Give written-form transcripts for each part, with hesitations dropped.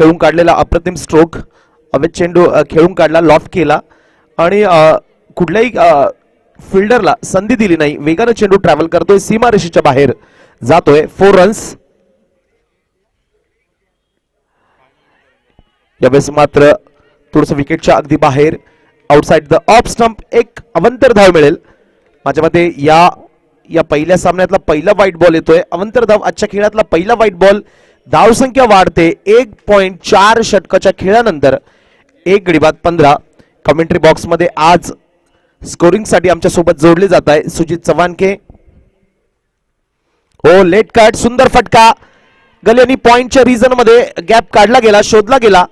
खेळून काढलेला अप्रतिम स्ट्रोक. अमित चेंडू खेळून काढला, लॉफ्ट केला आणि कुठल्याही फिल्डरला संधी दिली नाही. वेगानं चेंडू ट्रॅव्हल करतोय, सीमारेषेच्या बाहेर जातोय. 4 रन्स. यावेळेस मात्र थोडस विकेटच्या अगदी बाहेर, आउटसाइड द ऑफ स्टंप, एक अवंतर धाव मिळेल. माझ्या मते या पहिल्या सामन्यातला पहिला व्हाईट बॉल येतोय. अवंतर धाव आजच्या खेळातला पहिला व्हाईट बॉल. धावसंख्या वाढते 1.4 षटकाच्या खेळानंतर. 1 गडी बाद 15. कमेंट्री बॉक्स मध्ये आज स्कोरिंग साठी आमच्या सोबत जोडले जात आहे सुजित चव्हाणके. हो, लेट कट, सुंदर फटका. गल्यानी पॉइंटच्या रिजन मध्ये गॅप काढला गेला, शोधला गेला,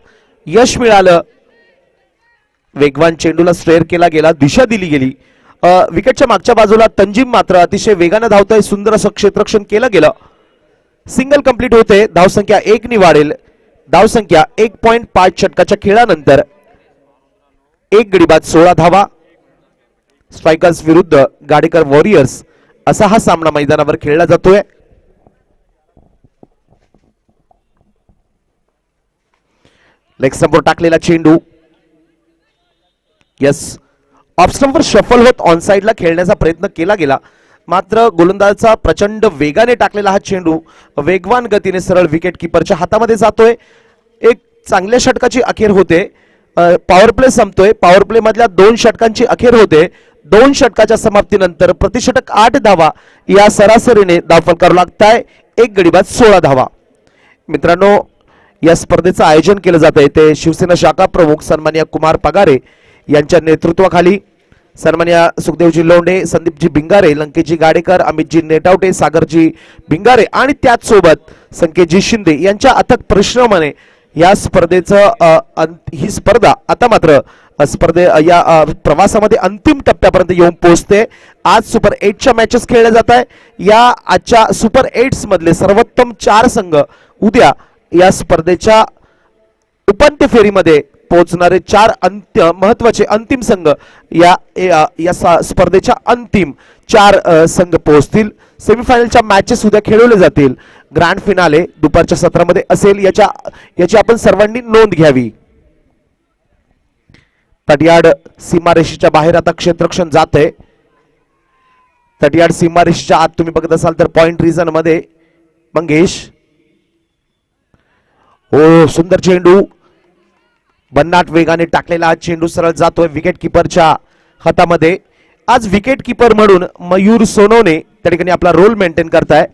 यश मिळालं. वेगवान चेंडूला स्ट्रेअर केला गेला, दिशा दिली गेली. विकेटच्या मागच्या बाजूला तंजीम मात्र अतिशय वेगानं धावतोय. सुंदर असं क्षेत्ररक्षण केलं गेलं. सिंगल कंप्लीट होते. धावसंख्या 1 नि वाढेल. धावसंख्या 1.5 षटकाच्या खेळानंतर. 1 गडी बाद 16 धावा. स्ट्रायकर्स विरुद्ध गाडेकर वॉरियर्स असा हा सामना मैदानावर खेळला जातोय. लेग स्टंपवर टाकलेला चेंडू यस ऑफ स्टंपवर शफल होत ऑन साइडला खेळण्याचा प्रयत्न केला गेला, मात्र गोलंदाजाचा प्रचंड वेगाने टाकलेला हा चेंडू वेगवान गतीने सरळ विकेट किपरच्या हातामध्ये जातोय. एक चांगल्या षटकाची अखेर होते. पॉवर प्ले संपतोय. पॉवर प्ले मधल्या 2 षटकांची अखेर होते. 2 षटकाच्या समाप्तीनंतर प्रतिषटक 8 धावा या सरासरीने धावफलकावर लागताय. 1 गडी बाद 16 धावा. मित्रांनो, या स्पर्धेचं आयोजन केलं जात आहे ते शिवसेना शाखा प्रमुख सन्माननीय कुमार पगारे यांच्या नेतृत्वाखाली. सन्माननीय सुखदेवजी लोंढे, संदीपजी भिंगारे, लंकेशजी गाडेकर, अमितजी नेटावटे, सागरजी भिंगारे आणि त्याचसोबत संकेतजी शिंदे यांच्या अथक परिश्रमाने या स्पर्धेचं ही स्पर्धा आता मात्र या प्रवासामध्ये अंतिम टप्प्यापर्यंत येऊन पोहोचते. आज सुपर 8च्या मॅचेस खेळल्या जात आहे. या आजच्या सुपर 8 मधले सर्वोत्तम 4 संघ उद्या या स्पर्धेच्या उपांत्य फेरीमध्ये पोहोचणारे 4 महत्वाचे अंतिम संघ या स्पर्धेच्या अंतिम 4 संघ पोहोचतील. सेमीफायनलच्या मॅचेस उद्या खेळवले जातील. ग्रँड फिनाले दुपारच्या सत्रामध्ये असेल, याची आपण सर्वांनी नोंद घ्यावी. तटयार्ड सीमारेषेच्या बाहेर आता क्षेत्ररक्षण जात आहे. तटयार्ड सीमारेषेच्या आत तुम्ही बघत असाल तर पॉइंट रिजन मध्ये मंगेश. हो, सुंदर चेंडू, भन्नाट वेगाने टाकलेला हा चेंडू सरळ जातोय विकेट किपरच्या हातामध्ये. आज विकेट किपर म्हणून मयूर सोनवणे त्या ठिकाणी आपला रोल मेंटेन करताय.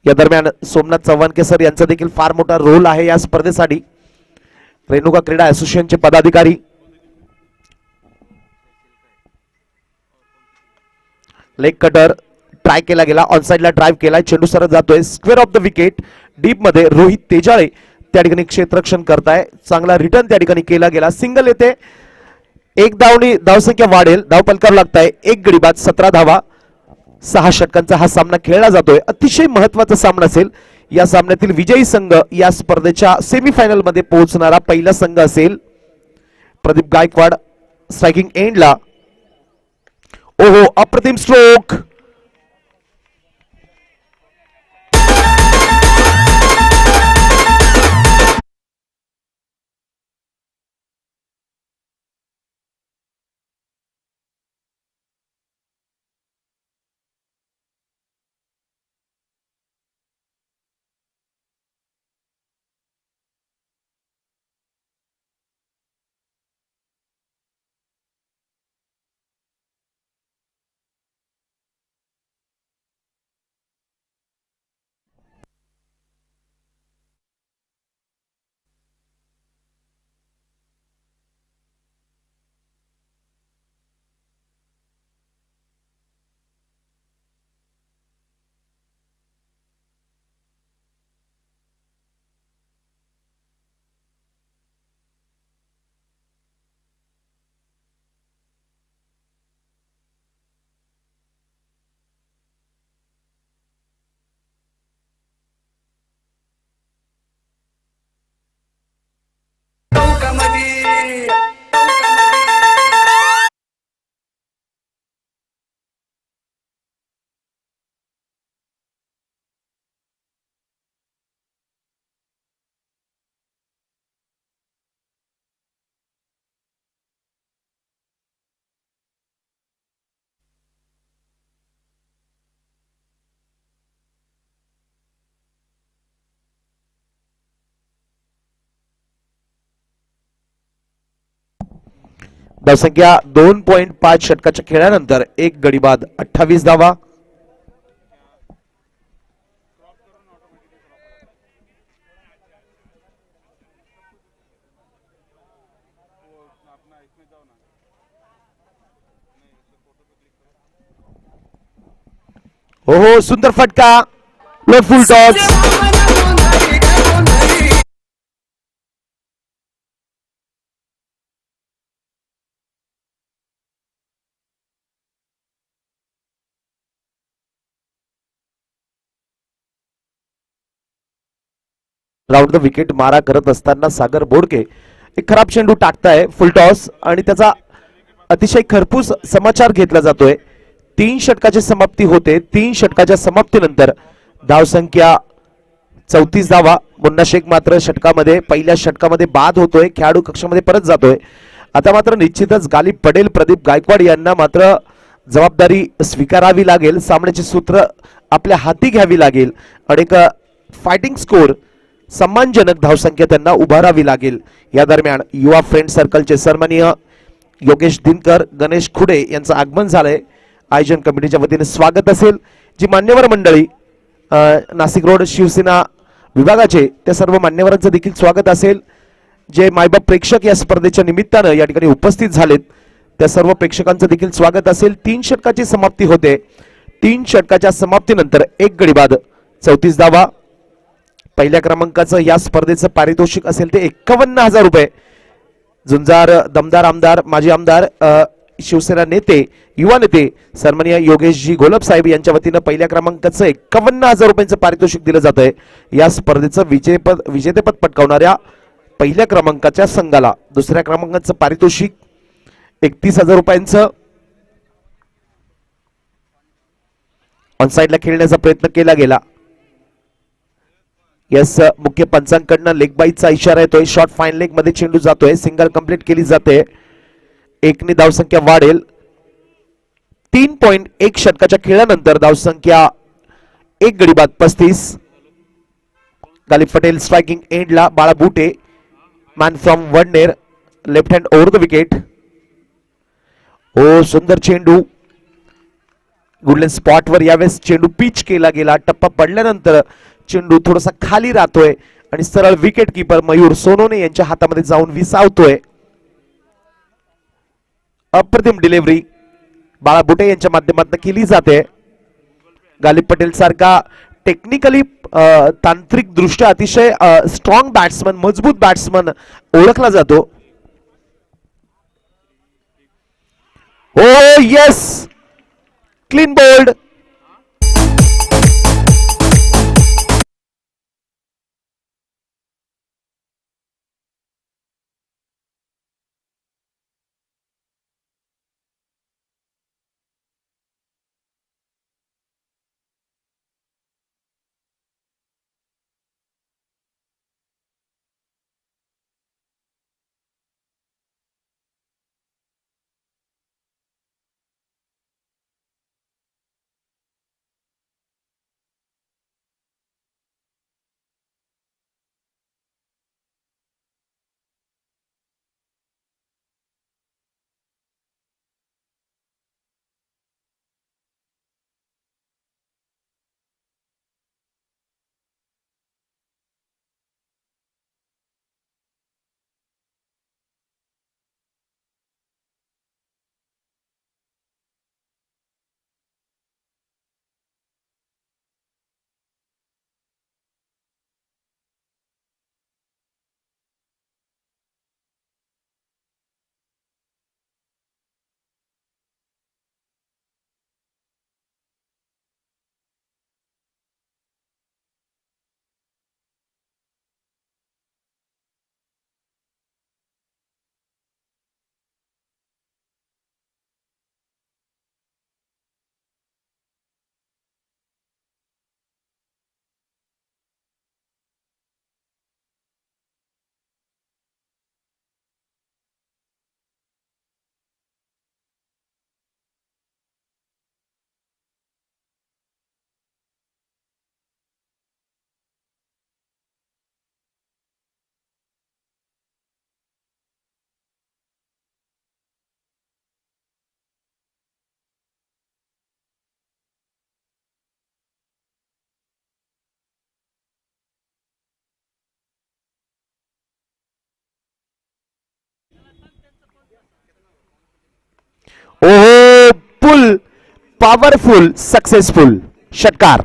या दरम्यान सोमनाथ चव्हाणके सर यांचा देखील फार मोठा रोल आहे या स्पर्धेसाठी. रेणुका क्रीडा असोसिएशनचे पदाधिकारी. लेग कटर ट्राय केला गेला, ऑन साइडला ड्राइव्ह केला, चेंडू सरळ जातोय square of the wicket. Deep मध्ये रोहित तेजाळे त्या ठिकाणी क्षेत्ररक्षण करताय. चांगला रिटर्न त्या ठिकाणी केला गेला. सिंगल येते. 1 धावनी धावसंख्या वाढेल. धावफलकावर लागताय 1 गडी बाद 17 धावा. 6 षटकांचा हा सामना खेळला जातोय. अतिशय महत्वाचा सामना असेल. या सामन्यातील विजयी संघ या स्पर्धेच्या सेमीफायनल मध्ये पोहोचणारा पहिला संघ असेल. प्रदीप गायकवाड स्ट्रायकिंग एंडला. ओहो, अप्रतिम स्ट्रोक. धावसंख्या 2.5 षटकाच्या खेळानंतर एक गडी बाद, 28 धावा. हो हो, सुंदर फटका, left full toss. Round the wicket मारा करत असताना सागर बोडके एक खराब चेंडू टाकताय फुल टॉस आणि त्याचा अतिशय खरपूस समाचार घेतला जातोय. 3 षटकाची समाप्ती होते. 3 षटकाच्या समाप्तीनंतर धावसंख्या 34 धावा. मुन्ना शेख मात्र षटकामध्ये पहिल्या षटकामध्ये बाद होतोय, खेळाडू कक्षामध्ये परत जातोय. आता मात्र निश्चितच गालिब पडेल. प्रदीप गायकवाड यांना मात्र जबाबदारी स्वीकारावी लागेल, सामन्याची सूत्र आपल्या हाती घ्यावी लागेल आणि एक फायटिंग स्कोर, सम्मानजनक धावसंख्या त्यांना उभारावी लागेल. या दरम्यान युवा फ्रेंड सर्कलचे सन्माननीय योगेश दिनकर, गणेश खुडे यांचं आगमन झालंय. आयोजन कमिटीच्या वतीने स्वागत असेल. जी मान्यवर मंडळी नाशिक रोड शिवसेना विभागाचे, त्या सर्व मान्यवरांचं देखील स्वागत असेल. जे मायबाप प्रेक्षक या स्पर्धेच्या निमित्तानं या ठिकाणी उपस्थित झालेत, त्या सर्व प्रेक्षकांचं देखील स्वागत असेल. 3 षटकाची समाप्ती होते. 3 षटकाच्या समाप्तीनंतर एक गडी बाद, 34 धावा. पहिल्या क्रमांकाचं या स्पर्धेचं पारितोषिक असेल ते 51,000 रुपये. झुंजार दमदार आमदार, माजी आमदार, शिवसेना नेते, युवा नेते सन्माननीय योगेशजी घोलप साहेब यांच्या वतीनं पहिल्या क्रमांकाचं 51,000 रुपयांचं पारितोषिक दिलं जात आहे. या स्पर्धेचं विजेतेपद पटकावणाऱ्या पहिल्या क्रमांकाच्या संघाला. दुसऱ्या क्रमांकाचं पारितोषिक 31,000 रुपयांचं. ऑनसाइडला खेळण्याचा प्रयत्न केला गेला. यस, मुख्य पंचांकडनं लेग बाईचा इशारा येतोय. शॉर्ट फाईन लेग मध्ये चेंडू जातोय, सिंगल कंप्लीट केली जाते. एकने धावसंख्या वाढेल. 3.1 षटकाच्या खेळानंतर धावसंख्या एक गडी बाद, 35. गालिब पटेल स्ट्रायकिंग एंडला. Bala Bute man from Wadner, left hand over the wicket. ओ सुंदर चेंडू, गुडलेन स्पॉटवर यावेळेस चेंडू पिच केला गेला. टप्पा पडल्यानंतर चेंडू थोडासा खाली राहतोय आणि सरळ विकेट कीपर मयूर सोनोने यांच्या हातामध्ये जाऊन विसावतोय. अप्रतिम डिलिव्हरी बाळा बुटे यांच्या माध्यमातून केली जाते. गालिब पटेल सारखा टेक्निकली तांत्रिक दृष्ट्या अतिशय स्ट्रॉंग बॅट्समन, मजबूत बॅट्समन ओळखला जातो. Oh yes, clean bowled. Powerful successful षटकार.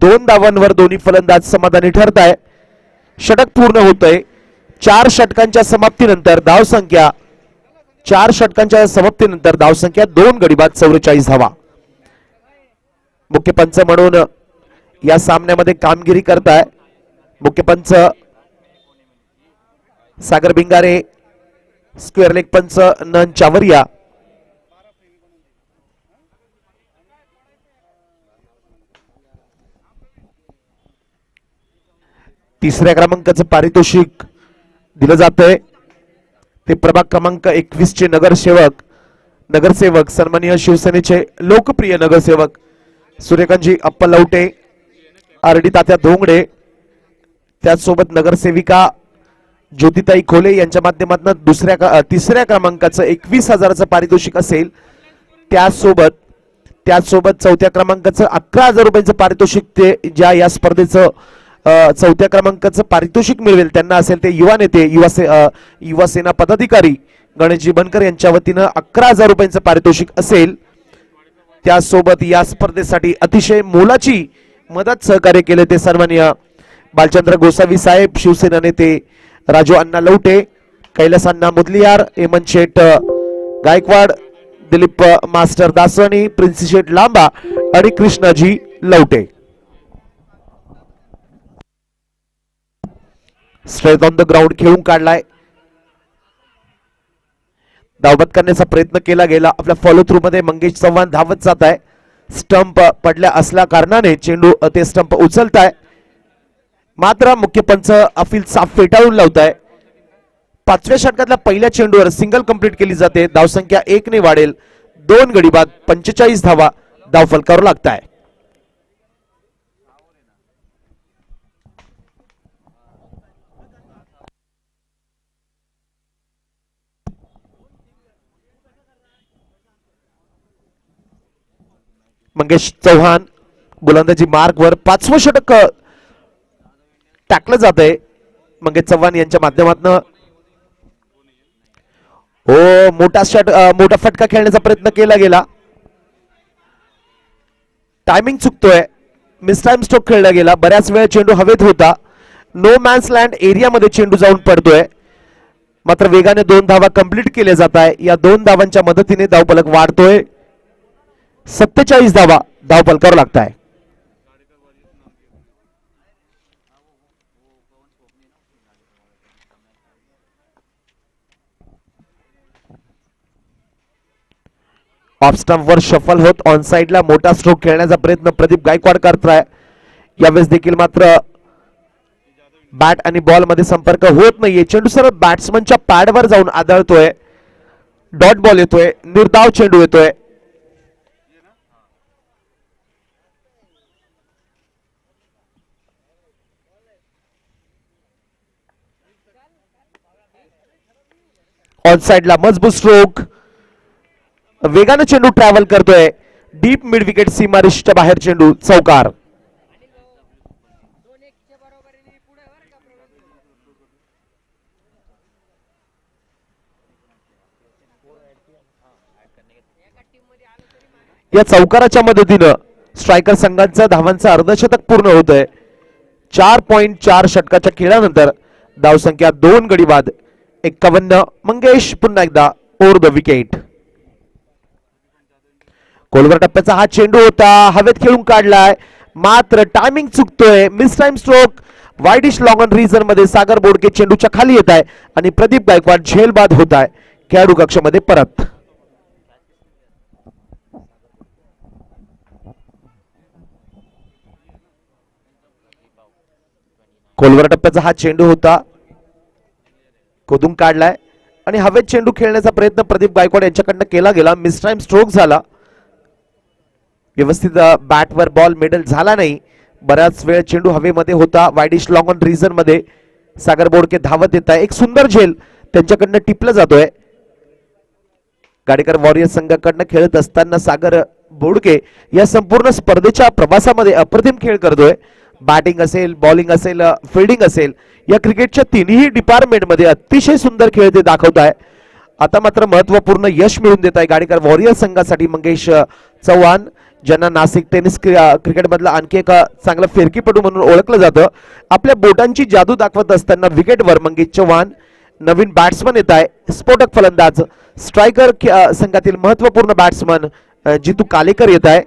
दोन धावांवर दोन्ही फलंदाज समाधानी ठरताय. षटक पूर्ण होतंय. 4 षटकांच्या समाप्तीनंतर धावसंख्या 2 गडी बाद 44 धावा. मुख्य पंच म्हणून या सामन्यामध्ये कामगिरी करताय मुख्य पंच सागर बिंगारे, स्क्वेअर लेग पंच नन चावरिया. तिसऱ्या क्रमांकाचं पारितोषिक दिलं जातंय ते प्रभाग क्रमांक 21 चे नगरसेवक सन्माननीय शिवसेनेचे लोकप्रिय नगरसेवक सूर्यकांतजी अप्पा लवटे, आरडी तात्या धोंगडे, त्याचसोबत नगरसेविका ज्योतिताई खोले यांच्या माध्यमातून तिसऱ्या क्रमांकाचं 21,000चं पारितोषिक असेल. त्याचसोबत चौथ्या क्रमांकाचं 11,000 रुपयांचं पारितोषिक ते ज्या या स्पर्धेचं चौथ्या क्रमांकाचं पारितोषिक मिळवेल त्यांना असेल ते युवा नेते युवा सेना पदाधिकारी गणेशजी बनकर यांच्या वतीनं 11,000 रुपयांचं पारितोषिक असेल. त्यासोबत या स्पर्धेसाठी अतिशय मोलाची मदत सहकार्य केले ते सन्माननीय बालचंद्र गोसावी साहेब, शिवसेना नेते राजू अण्णा लवटे, कैलास अण्णा मुदलियार, हेमंत शेठ गायकवाड, दिलीप मास्टर दासवानी, प्रिन्सी शेठ लांबा आणि Krishnaji Lavate. Straight on the ground खेळून काढलाय. धावबाद करण्याचा प्रयत्न केला गेला. आपल्या फॉलो थ्रू मध्ये मंगेश चव्हाण धावत जात आहे. स्टंप पडल्या असल्या कारणाने चेंडू ते स्टंप उचलताय. मात्र मुख्य पंच अफील साफ फेटाळून लावताय. 5व्या षटकातल्या पहिल्या चेंडूवर सिंगल कंप्लीट केली जाते. धावसंख्या 1 ने वाढेल. 2 गडी बाद 45 धावा धावफलकावर लागताय. मंगेश चव्हाण गोलंदाजी मार्ग वर 5वं षटक टाकलं जात आहे मंगेश चव्हाण यांच्या माध्यमातून. मोठा फटका खेळण्याचा प्रयत्न केला गेला. टायमिंग चुकतोय. मिस टाइम स्ट्रोक खेळला गेला. बऱ्याच वेळ चेंडू हवेत होता. नो मॅन्स लँड एरियामध्ये चेंडू जाऊन पडतोय. मात्र वेगाने 2 धावा कंप्लीट केल्या जात आहे. या 2 धावांच्या मदतीने धावफलक वाढतोय. 47 धावा धावफलकावर लागताय. ऑफ स्टंप वर शफल होत ऑन साइडला मोठा स्ट्रोक खेळण्याचा प्रयत्न प्रदीप गायकवाड करताय. यावेळेस देखील मात्र बॅट आणि बॉल मध्ये संपर्क होत नाहीये. चेंडू सरळ बॅट्समनच्या पॅडवर जाऊन आदळतोय. डॉट बॉल येतोय. निर्धाव चेंडू येतोय. ऑन साइडला मजबूत स्ट्रोक. वेगाने चेंडू ट्रॅव्हल करतोय. डीप मिड विकेट सीमारेषेच्या बाहेर चेंडू चौकार. या चौकाराच्या मदतीनं स्ट्रायकर संघांचा धावांचं अर्धशतक पूर्ण होतंय. 4.4 षटकाच्या खेळानंतर धावसंख्या 2 गडी बाद 51. मंगेश पुन्हा एकदा ओव्हर द विकेट. खोलवर टप्प्याचा हा चेंडू होता, हवेत खेळून काढलाय, मात्र टायमिंग चुकतोय. Mistime stroke. Wideish long on region मध्ये सागर बोडके चेंडूच्या खाली येत आहे आणि प्रदीप गायकवाड झेलबाद होत आहे खेळाडू कक्षामध्ये परत. खोलवर टप्प्याचा हा चेंडू होता, खोदून काढलाय आणि हवेत चेंडू खेळण्याचा प्रयत्न प्रदीप गायकवाड यांच्याकडनं केला गेला. मिस टाइम स्ट्रोक झाला. व्यवस्थित बॅटवर बॉल मेडल झाला नाही. बराच वेळ चेंडू हवेमध्ये होता. वाईडिश लॉंग ऑन रिझन मध्ये सागर बोडके धावत येत आहे. एक सुंदर झेल त्यांच्याकडनं टिपला जातोय. गाडेकर वॉरियर संघाकडनं खेळत असताना सागर बोडके या संपूर्ण स्पर्धेच्या प्रवासामध्ये अप्रतिम खेळ करतोय. बॅटिंग असेल, बॉलिंग असेल, फिल्डिंग असेल, या क्रिकेटच्या तिन्ही डिपार्टमेंटमध्ये अतिशय सुंदर खेळ ते दाखवत आहे. आता मात्र महत्वपूर्ण यश मिळवून देत आहे गाडेकर वॉरियर संघासाठी मंगेश चव्हाण, ज्यांना नाशिक टेनिस क्रिकेटमधला आणखी एक चांगला फिरकीपटू म्हणून ओळखलं जातं. आपल्या बोटांची जादू दाखवत असताना विकेटवर मंगेश चव्हाण नवीन बॅट्समन येत आहे. स्फोटक फलंदाज स्ट्रायकर संघातील महत्वपूर्ण बॅट्समन जितू कालेकर येत आहे.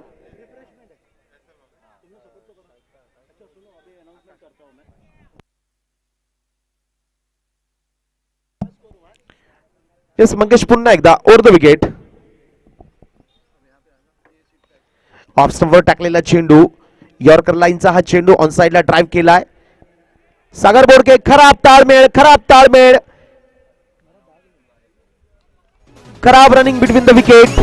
येस मंगेश पुन्हा एकदा ओव्हर द विकेट. ऑफ स्टंपवर टाकलेला चेंडू, यॉर्कर लाईनचा हा चेंडू ऑन साइडला ड्राइव्ह केलाय. सागर बोडके खराब ताळमेळ, खराब ताळमेळ, खराब रनिंग बिटवीन द विकेट.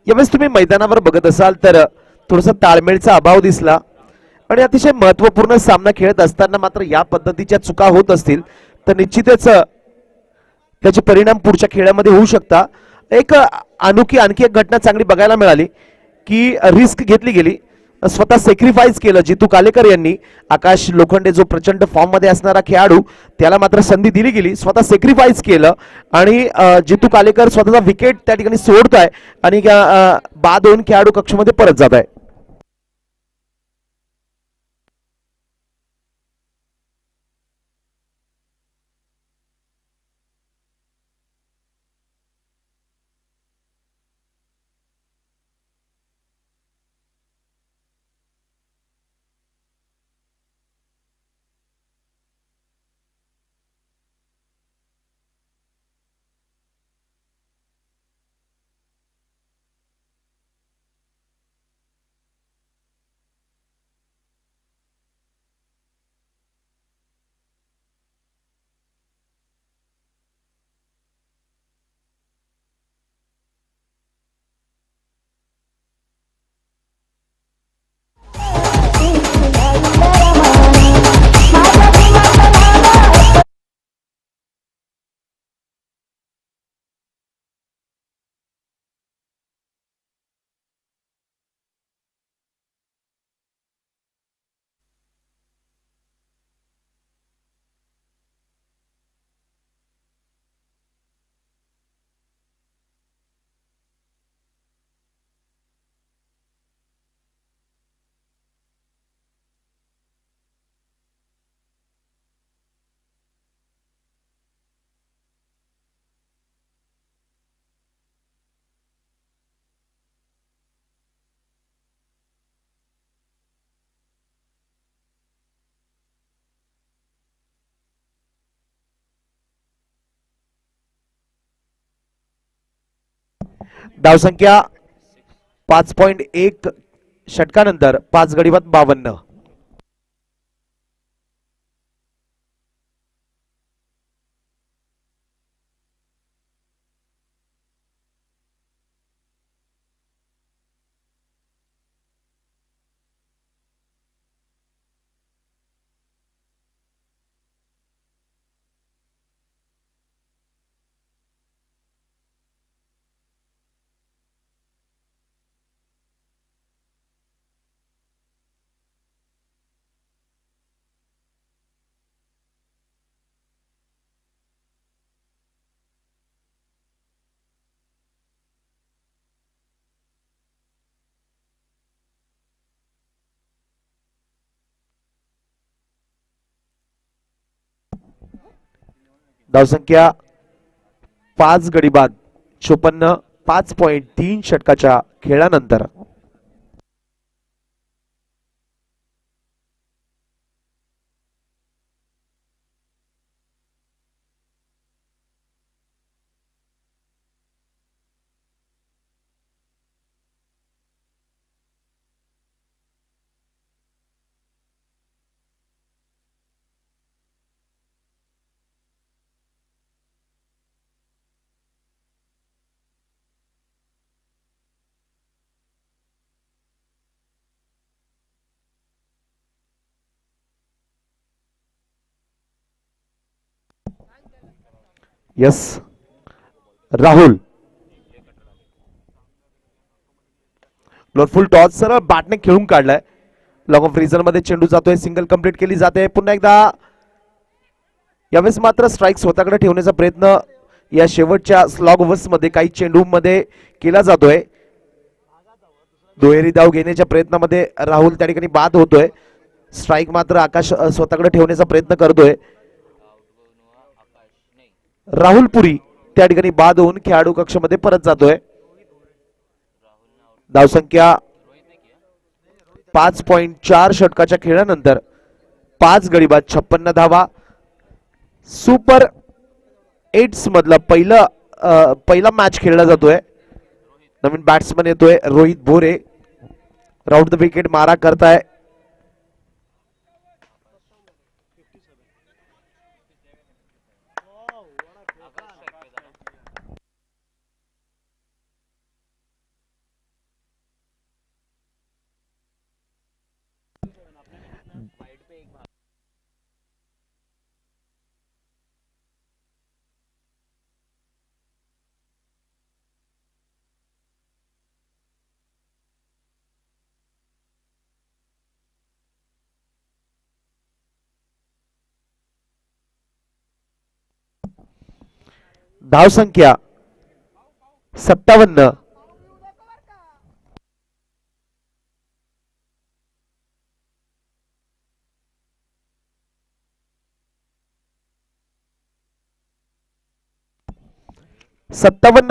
यावेळेस तुम्ही मैदानावर बघत असाल तर थोडासा ताळमेळचा अभाव दिसला आणि अतिशय महत्वपूर्ण सामना खेळत असताना मात्र या पद्धतीच्या चुका होत असतील तर निश्चितच त्याचे परिणाम पुढच्या खेळामध्ये होऊ शकता. एक अनोखी आणखी एक घटना चांगली बघायला मिळाली की रिस्क घेतली गेली, स्वतः सॅक्रिफाईस केलं जितू कालेकर यांनी. आकाश लोखंडे जो प्रचंड फॉर्म मध्ये असणारा खेळाडू, त्याला मात्र संधी दिली गेली. स्वतः सॅक्रिफाईस केलं आणि जितू कालेकर स्वतःचा विकेट त्या ठिकाणी सोडताय आणि बाद होऊन खेळाडू कक्षामध्ये परत जात आहे. धावसंख्या 5.1 षटकानंतर 5 गडी बाद 52. धावसंख्या 5 गडी बाद 54 5.3 षटकाच्या खेळानंतर. यस राहुल फुल टॉस सरळ बॅटने खेळून काढलाय. लॉंग ऑफ रिझन मध्ये चेंडू जातोय. सिंगल कंप्लीट केली जाते. पुन्हा एकदा यावेळेस मात्र स्ट्राईक स्वतःकडे ठेवण्याचा प्रयत्न या शेवटच्या स्लॉग ओव्हर्स मध्ये काही चेंडू मध्ये केला जातोय. दुहेरी धाव घेण्याच्या प्रयत्नामध्ये राहुल त्या ठिकाणी बाद होतोय. स्ट्राईक मात्र आकाश स्वतःकडे ठेवण्याचा प्रयत्न करतोय. राहुल पुरी त्या ठिकाणी बाद होऊन खेळाडू कक्षामध्ये परत जातोय. धावसंख्या 5.4 षटकाच्या खेळानंतर 5 गडी बाद 56 धावा. सुपर 8 मधला पहिला मॅच खेळला जातोय. नवीन बॅट्समन येतोय रोहित भोरे. राऊंड द विकेट मारा करताय. धाव संख्या 57.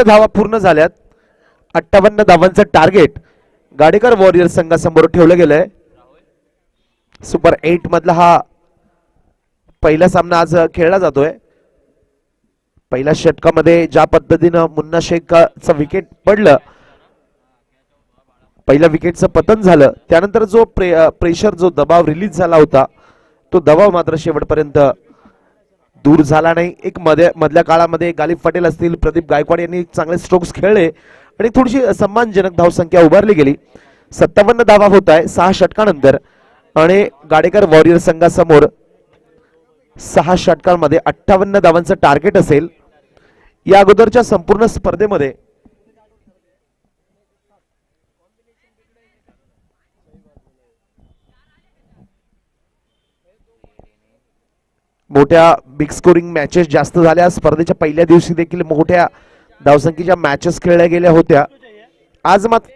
धावा पूर्ण झाल्यात. 58 धावांचं टार्गेट गाडेकर वॉरियर संघासमोर ठेवलं गेलंय. सुपर 8 मधला हा पहिला सामना आज खेळला जातोय. पहिल्या षटकामध्ये ज्या पद्धतीनं मुन्ना शेखचं विकेट पडलं, पहिल्या विकेटचं पतन झालं, त्यानंतर जो प्रेशर जो दबाव रिलीज झाला होता तो दबाव मात्र शेवटपर्यंत दूर झाला नाही. एक मधल्या काळामध्ये गालिब पटेल असतील, प्रदीप गायकवाड यांनी चांगले स्ट्रोक्स खेळले आणि थोडीशी सन्मानजनक धावसंख्या उभारली गेली. 57 धावा होत आहे 6 षटकानंतर आणि गाडेकर वॉरियर संघासमोर 6 षटकांमध्ये 58 धावांचं टार्गेट असेल. या अगोदरच्या संपूर्ण स्पर्धेमध्ये मोठ्या बिग स्कोरिंग मॅचेस जास्त झाल्या. स्पर्धेच्या पहिल्या दिवशी देखील मोठ्या धावसंख्येच्या मॅचेस खेळल्या गेल्या होत्या. आज मात्र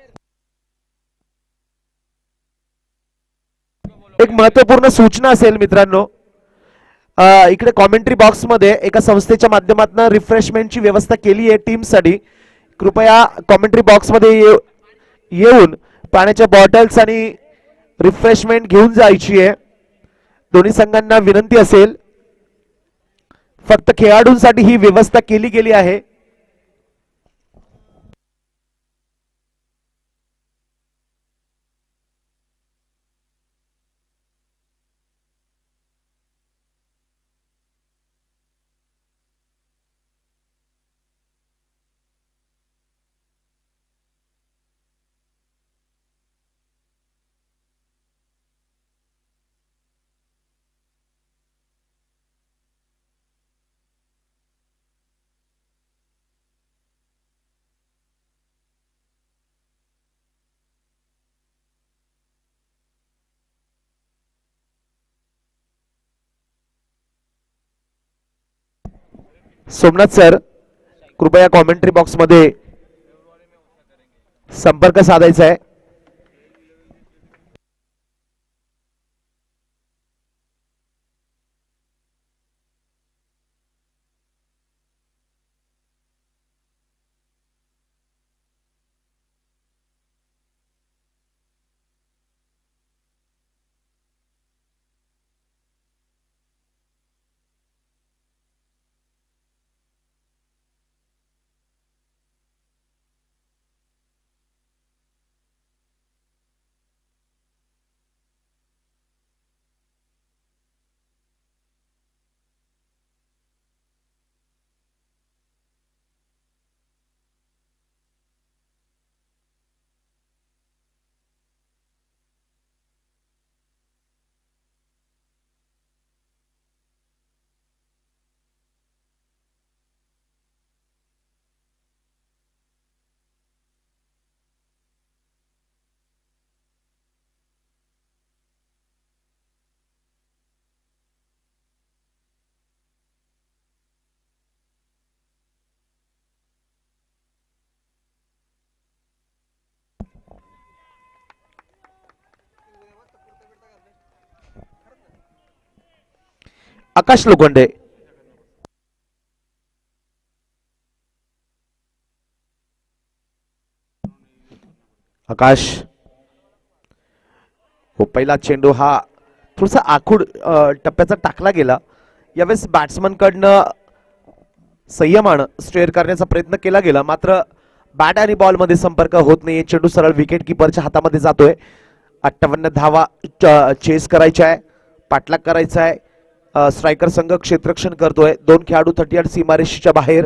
एक महत्वपूर्ण सूचना असेल मित्रांनो, इकडे कॉमेंट्री बॉक्स मध्ये एका संस्थेच्या माध्यमातून रिफ्रेशमेंटची व्यवस्था केली आहे टीमसाठी. कृपया कॉमेंट्री बॉक्स मध्ये येऊन पाण्याच्या बॉटल्स आणि रिफ्रेशमेंट घेऊन जायची आहे. दोन्ही संघांना विनंती असेल, फक्त खेळाडूंसाठी ही व्यवस्था केली गेली आहे. सोमनाथ सर, कृपया कॉमेंट्री बॉक्स मध्ये संपर्क साधायचा आहे. आकाश लोखंडे. आकाश हो, पहिला चेंडू हा थोडासा आखूड टप्प्याचा टाकला गेला. यावेळेस बॅट्समन कडनं संयमानं स्टेअर करण्याचा प्रयत्न केला गेला, मात्र बॅट आणि बॉल मध्ये संपर्क होत नाहीये. चेंडू सरळ विकेट किपरच्या हातामध्ये जातोय. 58 धावा चेस करायच्या आहे, पाठलाग करायचा आहे. स्ट्रायकर संघ क्षेत्ररक्षण करतोय. 2 खेळाडू 38 सीमारेषेच्या बाहेर.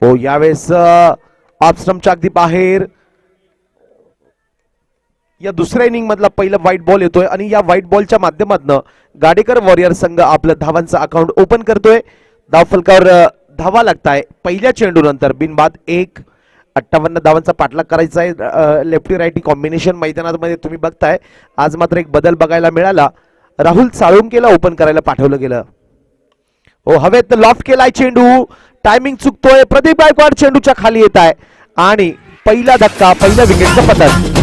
हो, यावेळेस ऑफ स्टंपच्या अगदी बाहेर. या दुसऱ्या इनिंग मधला पहिला व्हाईट बॉल येतोय आणि या व्हाईट बॉलच्या माध्यमातून गाडेकर वॉरियर संघ आपलं धावांचं अकाउंट ओपन करतोय. धावफलकावर धावा लागताय पहिल्या चेंडू नंतर बिनबाद 1. 58 धावांचा पाठलाग करायचा आहे. लेफ्टी राईटी कॉम्बिनेशन मैदानामध्ये तुम्ही बघताय. आज मात्र एक बदल बघायला मिळाला. राहुल साळुंकेला ओपन करायला पाठवलं गेलं. हो, हवेत लॉफ्ट केलाय चेंडू. टायमिंग चुकतोय. प्रदीप गायकवाड चेंडूच्या खाली येत आहे आणि पहिला धक्का, पहिल्या विकेटचं पतन.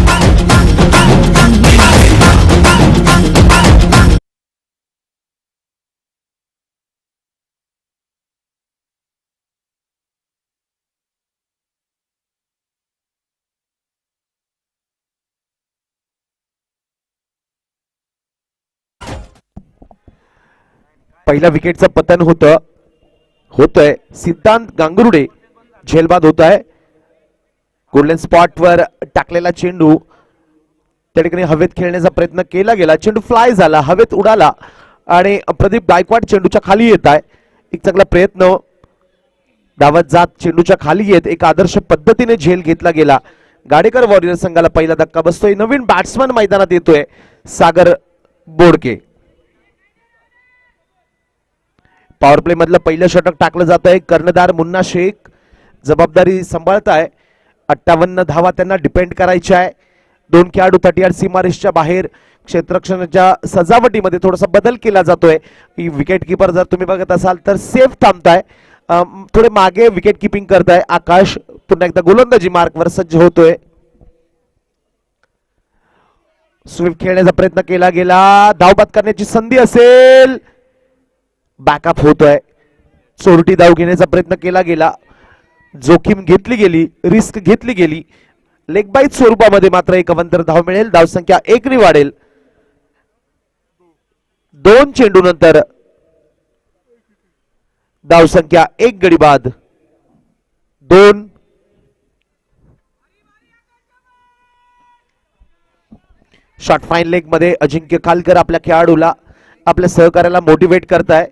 पहिल्या विकेटचं पतन होतंय. सिद्धांत गांगुर्डे झेलबाद होत आहे. गोल्डन स्पॉटवर टाकलेला चेंडू त्या ठिकाणी हवेत खेळण्याचा प्रयत्न केला गेला. चेंडू फ्लाय झाला, हवेत उडाला आणि प्रदीप गायकवाड चेंडूच्या खाली येत आहे. एक चांगला प्रयत्न. धावत जात चेंडूच्या खाली येत एक आदर्श पद्धतीने झेल घेतला गेला. गाडेकर वॉरियर संघाला पहिला धक्का बसतोय. नवीन बॅट्समन मैदानात येतोय, सागर बोडके. पॉवर प्ले मधलं पहिलं षटक टाकलं जात आहे. कर्णधार मुन्ना शेख जबाबदारी सांभाळताय. 58 धावा त्यांना डिपेंड करायच्या आहे. 2 खेळाडू 38 सीमारेषच्या बाहेर. क्षेत्ररक्षणाच्या सजावटीमध्ये थोडासा बदल केला जातोय. विकेट किपर जर तुम्ही बघत असाल तर सेफ थांबताय, थोडे मागे विकेट किपिंग करताय. आकाश पुन्हा एकदा गोलंदाजी मार्कवर सज्ज होतोय. स्वीप खेळण्याचा प्रयत्न केला गेला. धावबाद करण्याची संधी असेल. बॅकअप होतोय. चोरटी धाव घेण्याचा प्रयत्न केला गेला. जोखीम घेतली गेली, रिस्क घेतली गेली. लेग बाईट स्वरूपामध्ये मात्र एक अवंतर धाव मिळेल. धावसंख्या 1 ने वाढेल. 2 चेंडू नंतर धावसंख्या 1 गडी बाद 2. शॉट फाईन लेग मध्ये अजिंक्य खालकर आपल्या खेळाडूला, आपल्या सहकार्याला मोटिवेट करताय.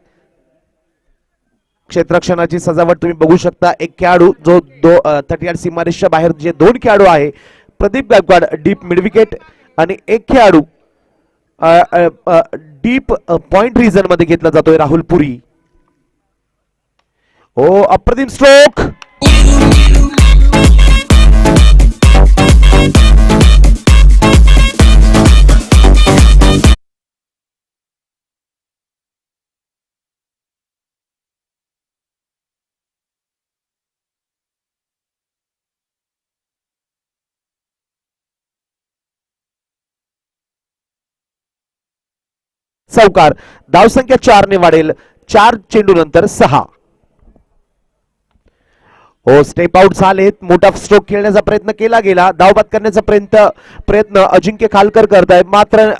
क्षेत्ररक्षणाची सजावट तुम्ही बघू शकता. एक खेळाडू जो 38 सीमारेषच्या बाहेर, जे 2 खेळाडू आहे, Pradeep Gaikwad deep mid wicket आणि एक खेळाडू डीप पॉइंट रिजन मध्ये घेतला जातोय, राहुल पुरी. ओ, अप्रतिम स्ट्रोक. चौकार. धावसंख्या 4 ने वाढेल. 4 चेंडू नंतर 6. हो, स्टेप आउट झालेत. मोठा स्ट्रोक खेळण्याचा प्रयत्न केला गेला. धावबाद करण्याचा प्रयत्न अजिंक्य खालकर करताय, मात्र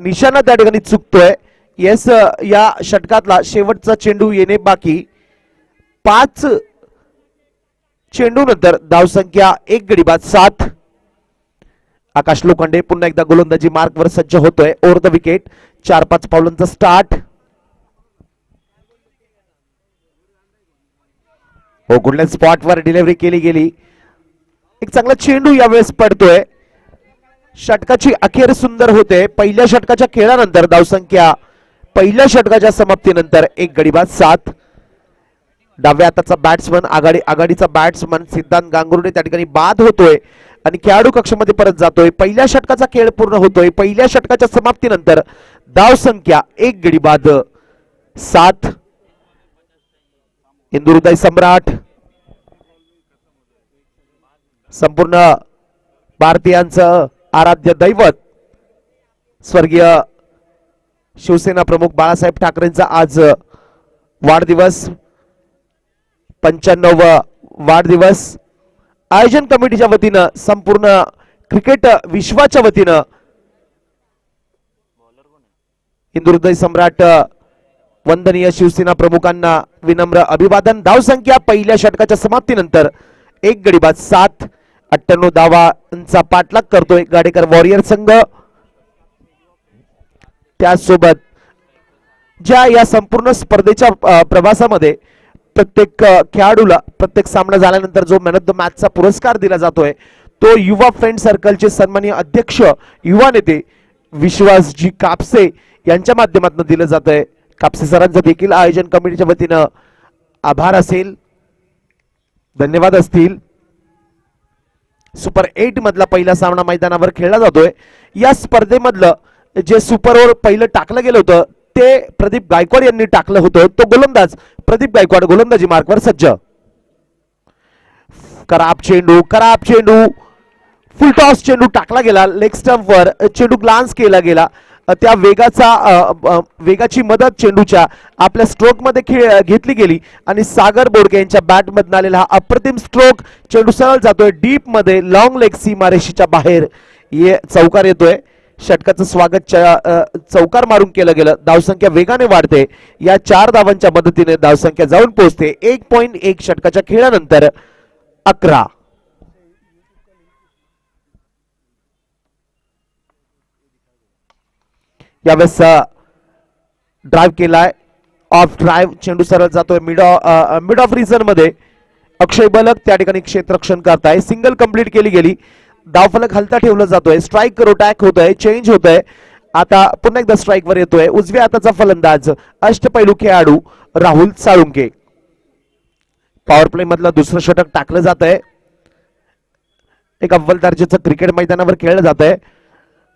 निशाणा त्या ठिकाणी चुकतोय. येस, या षटकातला शेवटचा चेंडू येणे बाकी. 5 चेंडू नंतर धावसंख्या 1 गडी बाद 7. आकाश लोखंडे पुन्हा एकदा गोलंदाजी मार्कवर सज्ज होतोय. Over the wicket. 4-5 पावलांचा स्टार्ट. हो, कुठल्या स्पॉटवर डिलिव्हरी केली गेली. एक चांगला चेंडू यावेळेस पडतोय. षटकाची अखेर सुंदर होते. पहिल्या षटकाच्या खेळानंतर धावसंख्या पहिल्या षटकाच्या समाप्तीनंतर 1 गडी बाद 7. डाव्या हाताचा बॅट्समन, आघाडीचा बॅट्समन सिद्धांत गांगुर्डे त्या ठिकाणी बाद होतोय आणि खेळाडू कक्षामध्ये परत जातोय. पहिल्या षटकाचा खेळ पूर्ण होतोय. पहिल्या षटकाच्या समाप्तीनंतर धावसंख्या 1 गडी बाद 7. इंदुहृदय सम्राट, संपूर्ण भारतीयांचं आराध्य दैवत स्वर्गीय शिवसेना प्रमुख बाळासाहेब ठाकरेंचा आज वाढदिवस, 95वा वाढदिवस. आयोजन कमिटीच्या वतीनं, संपूर्ण क्रिकेट विश्वाच्या वतीनं हिंदू हृदय सम्राट वंदनीय शिवसेना प्रमुखांना विनम्र अभिवादन. धावसंख्या पहिल्या षटकाच्या समाप्तीनंतर एक गडी बाद 7, 98 धावांचा पाठलाग करतोय गाडेकर वॉरियर संघ. त्यासोबत ज्या या संपूर्ण स्पर्धेच्या प्रवासामध्ये प्रत्येक खेळाडूला प्रत्येक सामना झाल्यानंतर जो मॅन ऑफ द मॅचचा पुरस्कार दिला जातोय तो युवा फ्रेंड सर्कलचे सन्माननीय अध्यक्ष युवा नेते विश्वासजी कापसे यांच्या माध्यमातून दिलं जात आहे. कापसे सरांचं देखील आयोजन कमिटीच्या वतीनं आभार असेल, धन्यवाद असतील. सुपर 8 मधला पहिला सामना मैदानावर खेळला जातोय. या स्पर्धेमधलं जे सुपर ओव्हर पहिलं टाकलं गेलं होतं ते प्रदीप गायकवाड यांनी टाकलं होतं. तो गोलंदाज प्रदीप गायकवाड गोलंदाजी मार्कवर सज्ज. खराब चेंडू फुल टॉस चेंडू टाकला गेला. लेग स्टंपवर चेंडू ग्लान्स केला गेला. त्या वेगाची मदत चेंडूच्या आपल्या स्ट्रोक मध्ये घेतली गेली आणि सागर बोडके यांच्या बॅट मधून आलेला हा अप्रतिम स्ट्रोक. चेंडू सरळ जातोय डीप मध्ये, लॉंग लेग सीमारेषेच्या बाहेर चौकार येतोय. षटकाचं स्वागत चौकार मारून केलं गेलं. धावसंख्या वेगाने वाढते. या 4 धावांच्या मदतीने धावसंख्या जाऊन पोहोचते 1.1 षटकाच्या खेळानंतर 11. यावेळेस ड्राईव्ह केलाय, ऑफ ड्राईव्ह, चेंडू सरळ जातोय मिड ऑफ रिझन मध्ये. अक्षय बलक त्या ठिकाणी क्षेत्ररक्षण करताय. सिंगल कंप्लीट केली गेली. धावफलक हलता ठेवला जातोय. स्ट्राईक रोटॅक होतोय, चेंज होतोय. आता पुन्हा एकदा स्ट्राईक वर येतोय उजव्या हाताचा फलंदाज अष्टपैलू खेळाडू राहुल साळुंके. पॉवर प्ले मधलं दुसरं षटक टाकलं जात आहे. एक अव्वल दर्जाचं क्रिकेट मैदानावर खेळलं जात आहे.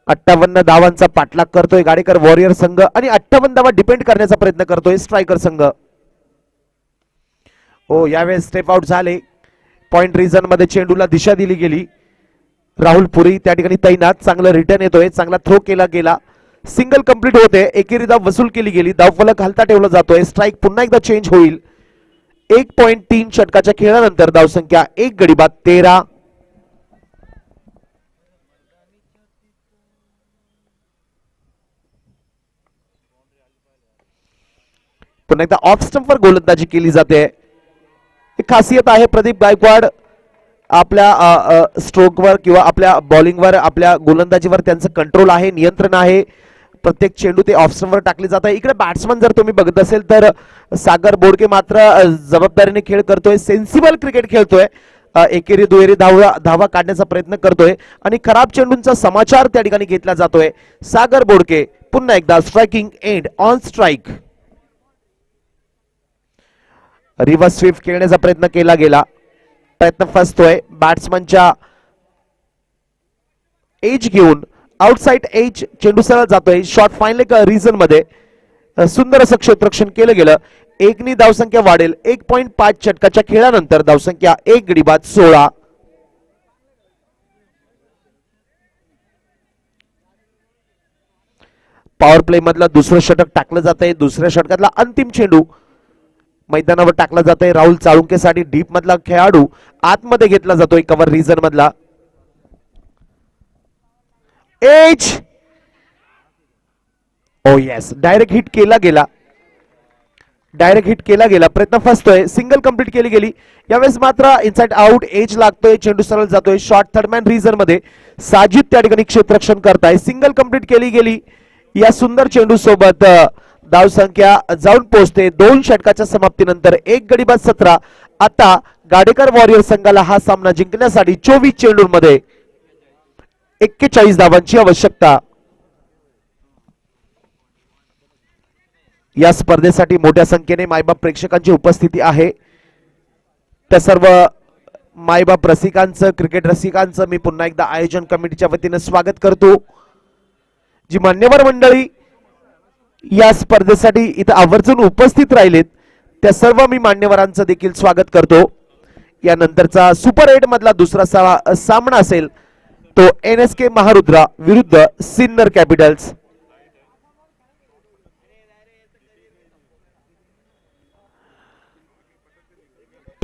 58 धावांचा पाठलाग करतोय गाडेकर वॉरियर संघ आणि 58 धावा डिपेंड करण्याचा प्रयत्न करतोय स्ट्रायकर संघ. हो, यावेळेस स्टेप आउट झाले. पॉइंट रिझन मध्ये चेंडूला दिशा दिली गेली. राहुल पुरी त्या ठिकाणी तैनात. चांगलं रिटर्न येतोय, चांगला थ्रो केला गेला. सिंगल कंप्लीट होते. एकेरी धाव वसूल केली गेली. धावफलक हलता ठेवला जातोय. स्ट्राईक पुन्हा एकदा चेंज होईल. 1.3 षटकाच्या खेळानंतर धावसंख्या 1 गडी बाद 13. पुन्हा एकदा ऑफ स्टंपवर गोलंदाजी केली जाते. एक खासियत आहे प्रदीप गायकवाड आपल्या स्ट्रोकवर किंवा आपल्या बॉलिंगवर, आपल्या गोलंदाजीवर त्यांचं कंट्रोल आहे, नियंत्रण आहे. प्रत्येक चेंडू ते ऑफ स्टंपवर टाकले जात आहे. इकडे बॅट्समन जर तुम्ही बघत असेल तर सागर बोडके मात्र जबाबदारीने खेळ करतोय, सेन्सिबल क्रिकेट खेळतोय. एकेरी दुहेरी धावा काढण्याचा प्रयत्न करतोय आणि खराब चेंडूंचा समाचार त्या ठिकाणी घेतला जातोय. सागर बोडके पुन्हा एकदा striking end on strike. Reverse sweep खेळण्याचा प्रयत्न केला गेला. प्रयत्न फसतोय. बॅट्समनच्या एज घेऊन आउटसाइड एज चेंडू सरळ जातोय. शॉट फाईनल रिझन मध्ये सुंदर असं क्षेत्ररक्षण केलं गेलं. एकनी धावसंख्या वाढेल. 1.5 षटकाच्या खेळानंतर धावसंख्या 1 गडी बाद 16. पॉवर प्ले मधला दुसरं षटक टाकलं जात आहे. दुसऱ्या षटकातला अंतिम चेंडू मैदानावर टाकला जात आहे. राहुल चाळुंकेसाठी डीप मधला खेळाडू आतमध्ये घेतला जातोय कव्हर रिझन मधला. एज, ओ येस, डायरेक्ट हिट केला गेला. प्रयत्न फसतोय. सिंगल कंप्लीट केली गेली. यावेळेस मात्र इनसाइड आउट एज लागतोय. चेंडू सरळ जातोय शॉर्ट थर्डमॅन रिझन मध्ये. साजिद त्या ठिकाणी क्षेत्ररक्षण करताय. सिंगल कंप्लीट केली गेली. या सुंदर चेंडू सोबत धावसंख्या जाऊन पोहोचते 2 षटकाच्या समाप्तीनंतर 1 गडी बाद 17. आता गाडेकर वॉरियर संघाला हा सामना जिंकण्यासाठी 24 चेंडूंमध्ये 41 धावांची आवश्यकता. या स्पर्धेसाठी मोठ्या संख्येने मायबाप प्रेक्षकांची उपस्थिती आहे. त्या सर्व मायबाप रसिकांचं, क्रिकेट रसिकांचं मी पुन्हा एकदा आयोजन कमिटीच्या वतीने स्वागत करतो. जी मान्यवर मंडळी या स्पर्धेसाठी इथं आवर्जून उपस्थित राहिलेत त्या सर्व मी मान्यवरांचं देखील स्वागत करतो. यानंतरचा सुपर 8 मधला दुसरा सामना असेल तो NSK महारुद्रा विरुद्ध सिन्नर कॅपिटल्स.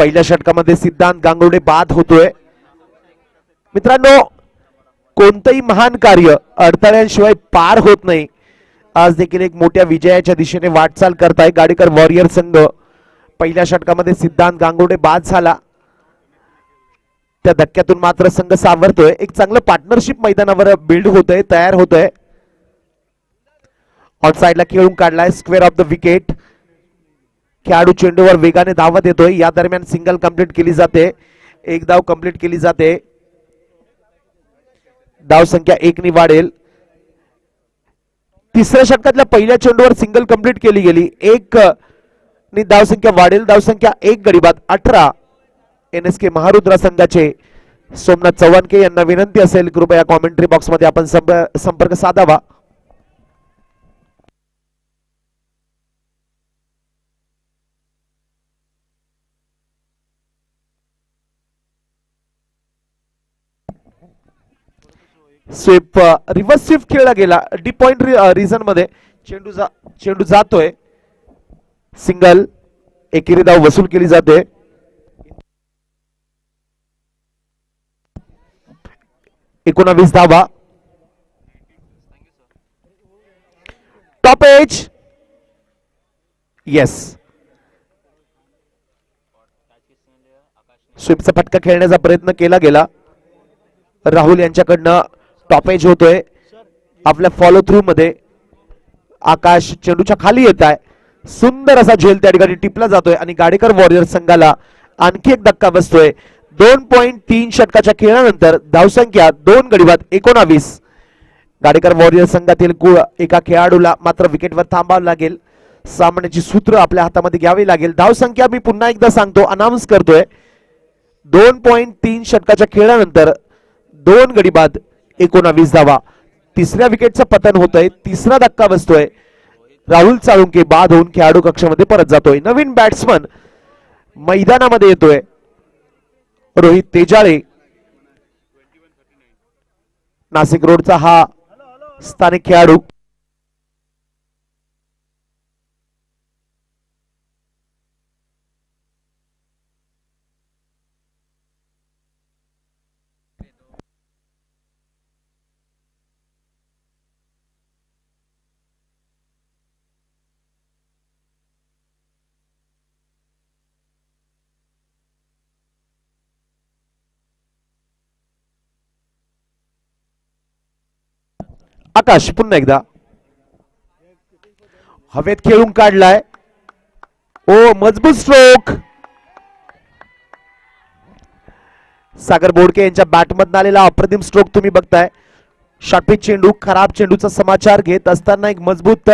पहिल्या षटकामध्ये सिद्धांत गांगुर्डे बाद होतोय. मित्रांनो, कोणतंही महान कार्य अडथळ्यांशिवाय पार होत नाही. आज देखील एक मोठ्या विजयाच्या दिशेने वाटचाल करताय गाडेकर वॉरियर संघ. पहिल्या षटकामध्ये सिद्धांत गांगुर्डे बाद झाला. त्या धक्क्यातून मात्र संघ सावरतोय. एक चांगलं पार्टनरशिप मैदानावर बिल्ड होतंय, तयार होतंय. ऑन साइडला खेळून काढलाय, स्क्वेअर ऑफ द विकेट. खेळाडू चेंडूवर वेगाने धावा देतोय. या दरम्यान सिंगल कंप्लीट केली जाते, एक धाव कंप्लीट केली जाते. धाव संख्या 1 ने वाढेल. तिसऱ्या षटकातल्या पहिल्या चेंडूवर सिंगल कंप्लीट केली गेली, 1 ने धाव संख्या वाढेल. धाव संख्या 1 गडी बाद 18. NSK महारुद्रा संघाचे सोमनाथ चव्हाणके यांना विनंती असेल, कृपया कॉमेंट्री बॉक्स मध्ये आपण संपर्क साधावा. स्वीप, रिव्हर्स स्वीप खेळला गेला डीप पॉइंट रिझन मध्ये. चेंडू जातोय, सिंगल. एकेरी धाव वसूल केली जाते. 19 धावा. Top edge, yes. स्वीपचा फटका खेळण्याचा प्रयत्न केला गेला. राहुल यांच्याकडनं टॉप एज होतोय. आपल्या फॉलो थ्रू मध्ये आकाश चेंडूच्या खाली येत आहे. सुंदर असा झेल त्या ठिकाणी टिपला जातोय आणि गाडेकर वॉरियर संघाला आणखी एक धक्का बसतोय. 2.3 षटकाच्या खेळानंतर धावसंख्या 2 गडी बाद 19. गाडेकर वॉरियर संघातील एका खेळाडूला मात्र विकेटवर थांबावं लागेल. सामन्याची सूत्र आपल्या हातामध्ये घ्यावी लागेल. धावसंख्या मी पुन्हा एकदा सांगतो, अनाउन्स करतोय. 2.3 षटकाच्या खेळानंतर 2 गडी बाद 19 धावा. तिसऱ्या विकेटचं पतन होतंय, तिसरा धक्का बसतोय. राहुल साळुंके बाद होऊन खेळाडू कक्षामध्ये परत जातोय. नवीन बॅट्समन मैदानामध्ये येतोय, रोहित तेजाळे. नाशिक रोडचा हा स्थानिक खेळाडू. आकाश पुन्हा एकदा हवेत खेळून काढलाय. ओ, मजबूत स्ट्रोक. सागर बोडके यांच्या बॅटमधून आलेला अप्रतिम स्ट्रोक तुम्ही बघताय. शॉर्टपिच चेंडू, खराब चेंडूचा समाचार घेत असताना एक मजबूत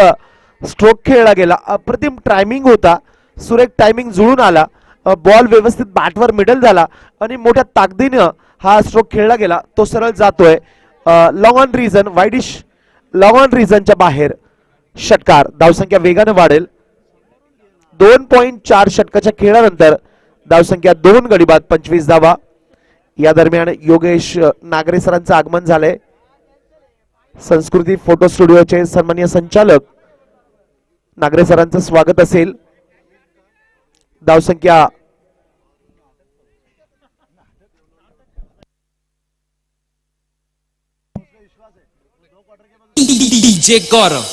स्ट्रोक खेळला गेला. अप्रतिम टायमिंग होता, सुरेख टायमिंग जुळून आला. बॉल व्यवस्थित बॅटवर मिडल झाला आणि मोठ्या ताकदीनं हा स्ट्रोक खेळला गेला. तो सरळ जातोय long on region, wideish long on रिझनच्या बाहेर. षटकार. धावसंख्या वेगानं वाढेल. 2.4 षटकाच्या खेळानंतर धावसंख्या 2 गडी बाद 25 धावा. या दरम्यान योगेश नागरे सरांचं आगमन झालंय. संस्कृती फोटो स्टुडिओचे सन्माननीय संचालक नागरे सरांचं स्वागत असेल. धावसंख्या DJ Gaurav.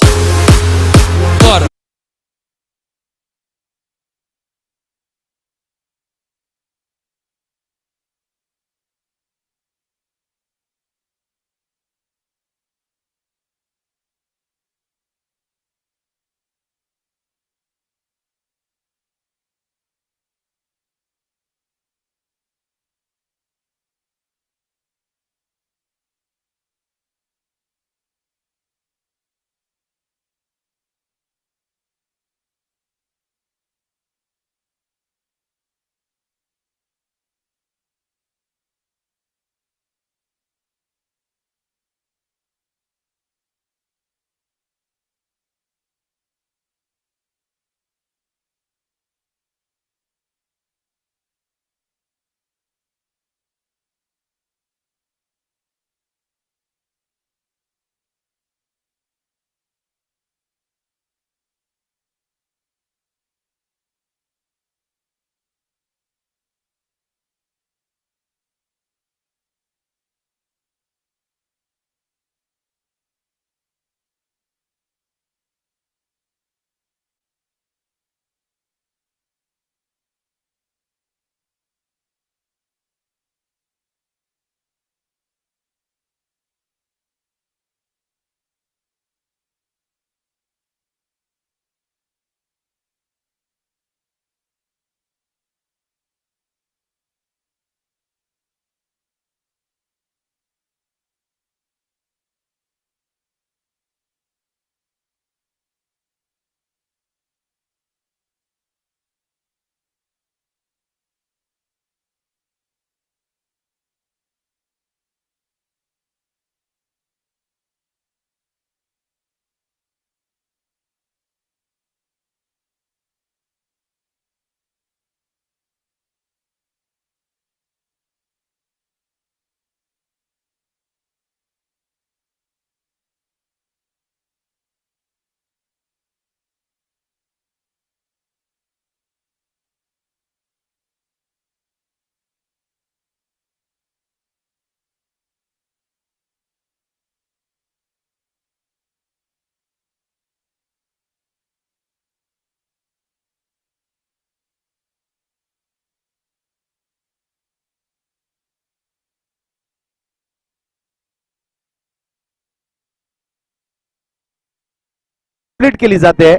कंप्लीट केली जाते.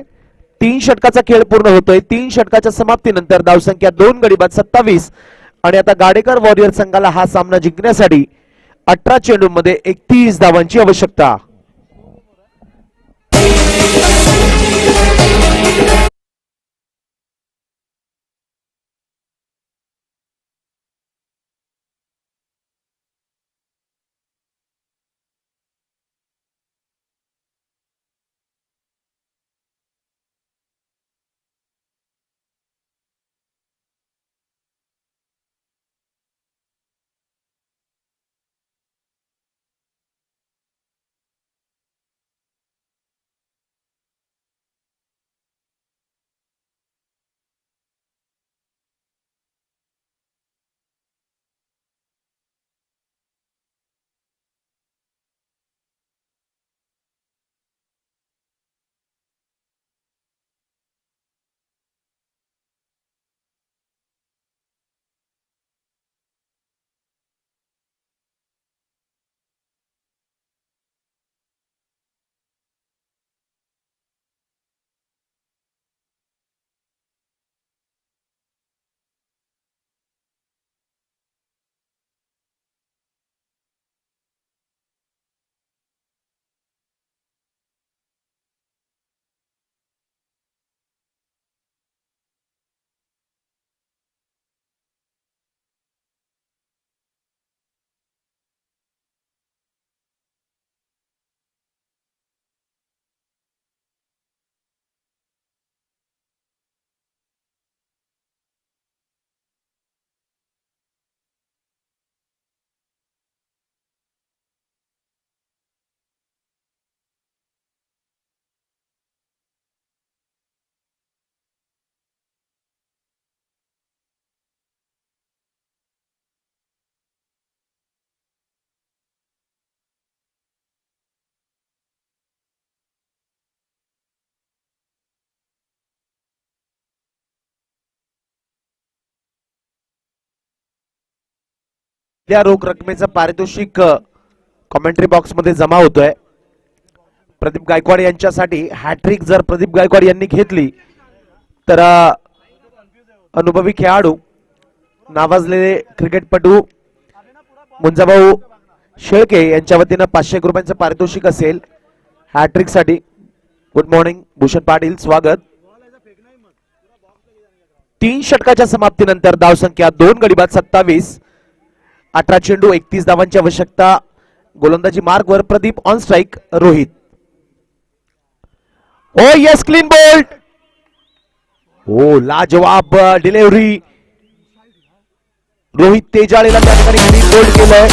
3 षटकाचा खेळ पूर्ण होतोय. 3 षटकाच्या समाप्तीनंतर धावसंख्या 2 गडी बाद 27 आणि आता गाडेकर वॉरियर संघाला हा सामना जिंकण्यासाठी 18 चेंडूंमध्ये 31 धावांची आवश्यकता. त्या रोख रकमेचं पारितोषिक कॉमेंट्री बॉक्स मध्ये जमा होतोय. प्रदीप गायकवाड यांच्यासाठी हॅट्रिक जर प्रदीप गायकवाड यांनी घेतली तर अनुभवी खेळाडू नावाजलेले क्रिकेटपटू मुंजाभाऊ शेळके यांच्या वतीनं 500 रुपयांचं पारितोषिक असेल हॅट्रिक साठी. गुड मॉर्निंग भूषण पाटील, स्वागत. 3 षटकाच्या समाप्तीनंतर धावसंख्या 2 गडी बाद 27, 18 चेंडू 31 धावांची आवश्यकता. गोलंदाजी मार्कवर Pradeep, on strike Rohit. Oh yes, clean bowled. ओ लाजवाब डिलिव्हरी. रोहित तेजाळेला त्या ठिकाणी क्लीन बोल्ट केलंय.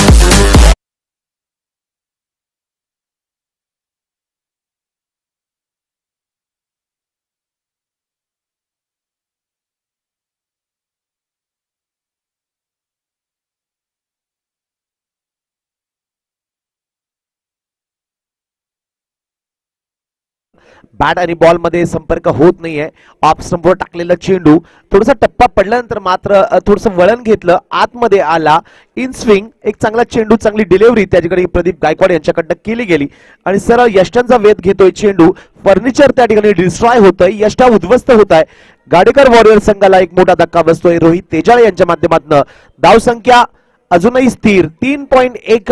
बॅट आणि बॉल मध्ये संपर्क होत नाहीये. ऑफ स्टंपवर टाकलेला चेंडू थोडासा टप्पा पडल्यानंतर मात्र थोडस वळण घेतलं, आतमध्ये आला. इन स्विंग एक चांगला चेंडू, चांगली डिलिव्हरी त्या ठिकाणी प्रदीप गायकवाड यांच्याकडनं केली गेली आणि सरळ यष्टांचा वेध घेतोय चेंडू. फर्निचर त्या ठिकाणी डिस्ट्रॉय होतंय, यष्टा उद्ध्वस्त होत आहे. गाडेकर वॉरियर संघाला एक मोठा धक्का बसतोय रोहित तेजाळे यांच्या माध्यमातून. धावसंख्या अजूनही स्थिर. 3.1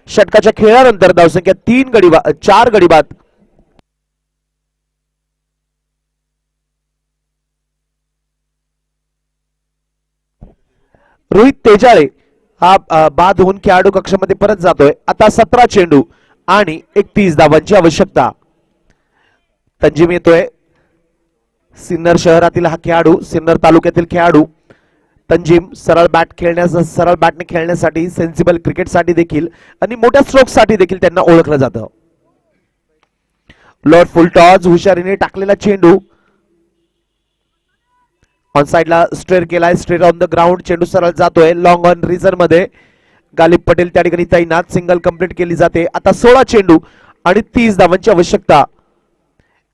षटकाच्या खेळानंतर धावसंख्या 4 गडी बाद. रोहित तेजाळे हा बाद होऊन खेळाडू कक्षामध्ये परत जातोय. आता 17 चेंडू आणि 31 धावांची आवश्यकता. तंजीम येतोय. सिन्नर शहरातील हा खेळाडू, सिन्नर तालुक्यातील खेळाडू तंजीम सरळ बॅटने खेळण्यासाठी, सेन्सिबल क्रिकेटसाठी देखील आणि मोठ्या स्ट्रोक साठी देखील त्यांना ओळखलं जातं. लॉर्ड फुलटॉस हुशारीने टाकलेला चेंडू ऑन साइडला स्ट्रेअर केलाय, स्ट्रेट ऑन द ग्राउंड. चेंडू सरळ जातोय लॉंग ऑन रिझन मध्ये. गालिब पटेल त्या ठिकाणी तैनात. सिंगल कंप्लीट केली जाते. आता 16 चेंडू आणि 30 धावांची आवश्यकता.